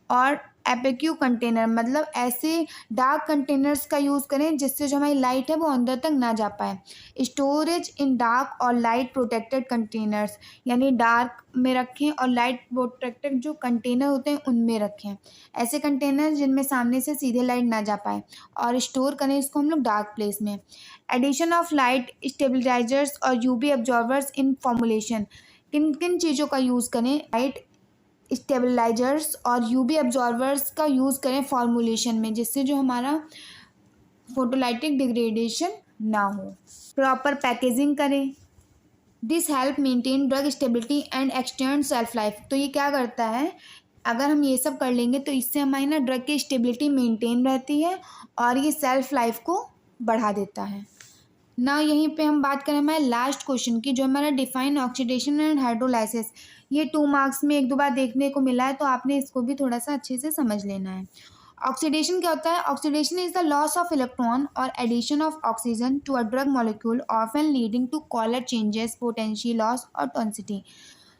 और एपेक्यू कंटेनर, मतलब ऐसे डार्क कंटेनर्स का यूज़ करें जिससे जो हमारी लाइट है वो अंदर तक ना जा पाए। स्टोरेज इन डार्क और लाइट प्रोटेक्टेड कंटेनर्स, यानी डार्क में रखें और लाइट प्रोटेक्टेड जो कंटेनर होते हैं उनमें रखें, ऐसे कंटेनर जिनमें सामने से सीधे लाइट ना जा पाए, और स्टोर करें इसको हम लोग डार्क प्लेस में। एडिशन ऑफ लाइट स्टेबलाइजर्स और यूवी एब्जॉर्बर्स इन फॉर्मुलेशन, किन किन चीज़ों का यूज़ करें, लाइट स्टेबलाइजर्स और यूवी एब्जॉर्बर्स का यूज़ करें फॉर्मुलेशन में, जिससे जो हमारा फोटोलाइटिक डिग्रेडेशन ना हो। प्रॉपर पैकेजिंग करें, this help maintain drug stability and extend self life. तो ये क्या करता है, अगर हम ये सब कर लेंगे तो इससे हमारी ना ड्रग की स्टेबिलिटी मेंटेन रहती है और ये सेल्फ लाइफ को बढ़ा देता है ना। यहीं पे हम बात करें हमारे लास्ट क्वेश्चन की, जो हमारा डिफाइन ऑक्सीडेशन एंड हाइड्रोलाइसिस। ये 2 मार्क्स में 1-2 बार देखने को मिला है, तो आपने इसको भी थोड़ा सा अच्छे से समझ लेना है। ऑक्सीडेशन क्या होता है, oxidation is the loss of electron और addition of oxygen to a drug molecule, often leading to colour changes, potential loss और टॉक्सिसिटी।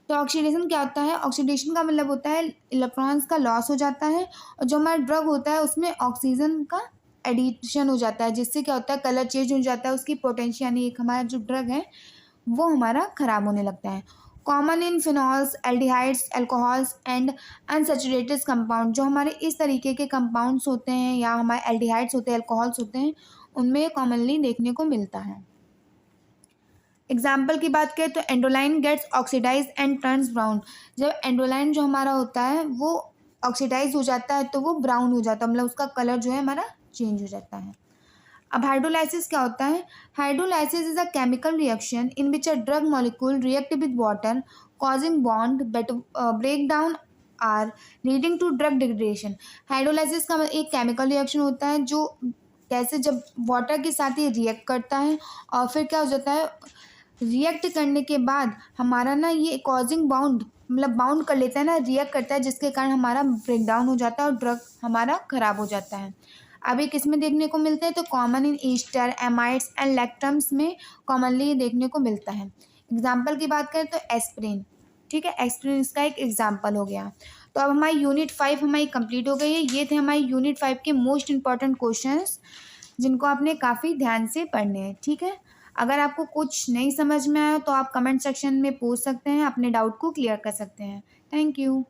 तो ऑक्सीडेशन क्या होता है? ऑक्सीडेशन का मतलब होता है इलेक्ट्रॉन्स का लॉस हो जाता है और जो हमारा ड्रग होता है उसमें ऑक्सीजन का एडिशन हो जाता है, जिससे क्या होता है कलर चेंज हो जाता है, उसकी पोटेंशियल यानी एक हमारा जो ड्रग है वो हमारा ख़राब होने लगता है। Common in phenols, aldehydes, alcohols and unsaturated compound, जो हमारे इस तरीके के कंपाउंड्स होते हैं या हमारे एल्डिहाइड्स होते हैं, अल्कोहल्स होते हैं, उनमें कॉमनली देखने को मिलता है। एग्जाम्पल की बात करें तो एंडोलाइन gets oxidise and turns brown. जब एंडोलाइन जो हमारा होता है वो ऑक्सीडाइज हो जाता है तो वो ब्राउन हो जाता है, मतलब उसका कलर जो है हमारा चेंज हो जाता है। अब हाइड्रोलाइसिस क्या होता है? Hydrolysis is a chemical reaction in which a drug molecule react with water causing bond break down or leading to drug degradation. Hydrolysis का एक केमिकल रिएक्शन होता है जो कैसे जब वाटर के साथ ये रिएक्ट करता है और फिर क्या हो जाता है, रिएक्ट करने के बाद हमारा ना ये कॉजिंग बाउंड मतलब बाउंड कर लेता है ना, रिएक्ट करता है, जिसके कारण हमारा ब्रेक डाउन हो जाता है और ड्रग हमारा ख़राब हो जाता है। अब ये किस में देखने को मिलता है? तो common in Easter, amides and lactams में कॉमनली ये देखने को मिलता है। एग्जाम्पल की बात करें तो एस्प्रिन, ठीक है, एस्प्रिन इसका एक एग्जाम्पल हो गया। तो अब हमारी यूनिट 5 हमारी कंप्लीट हो गई है। ये थे हमारी यूनिट 5 के मोस्ट इंपॉर्टेंट क्वेश्चंस जिनको आपने काफ़ी ध्यान से पढ़ने हैं, ठीक है। अगर आपको कुछ नहीं समझ में आया तो आप कमेंट सेक्शन में पूछ सकते हैं, अपने डाउट को क्लियर कर सकते हैं। Thank you.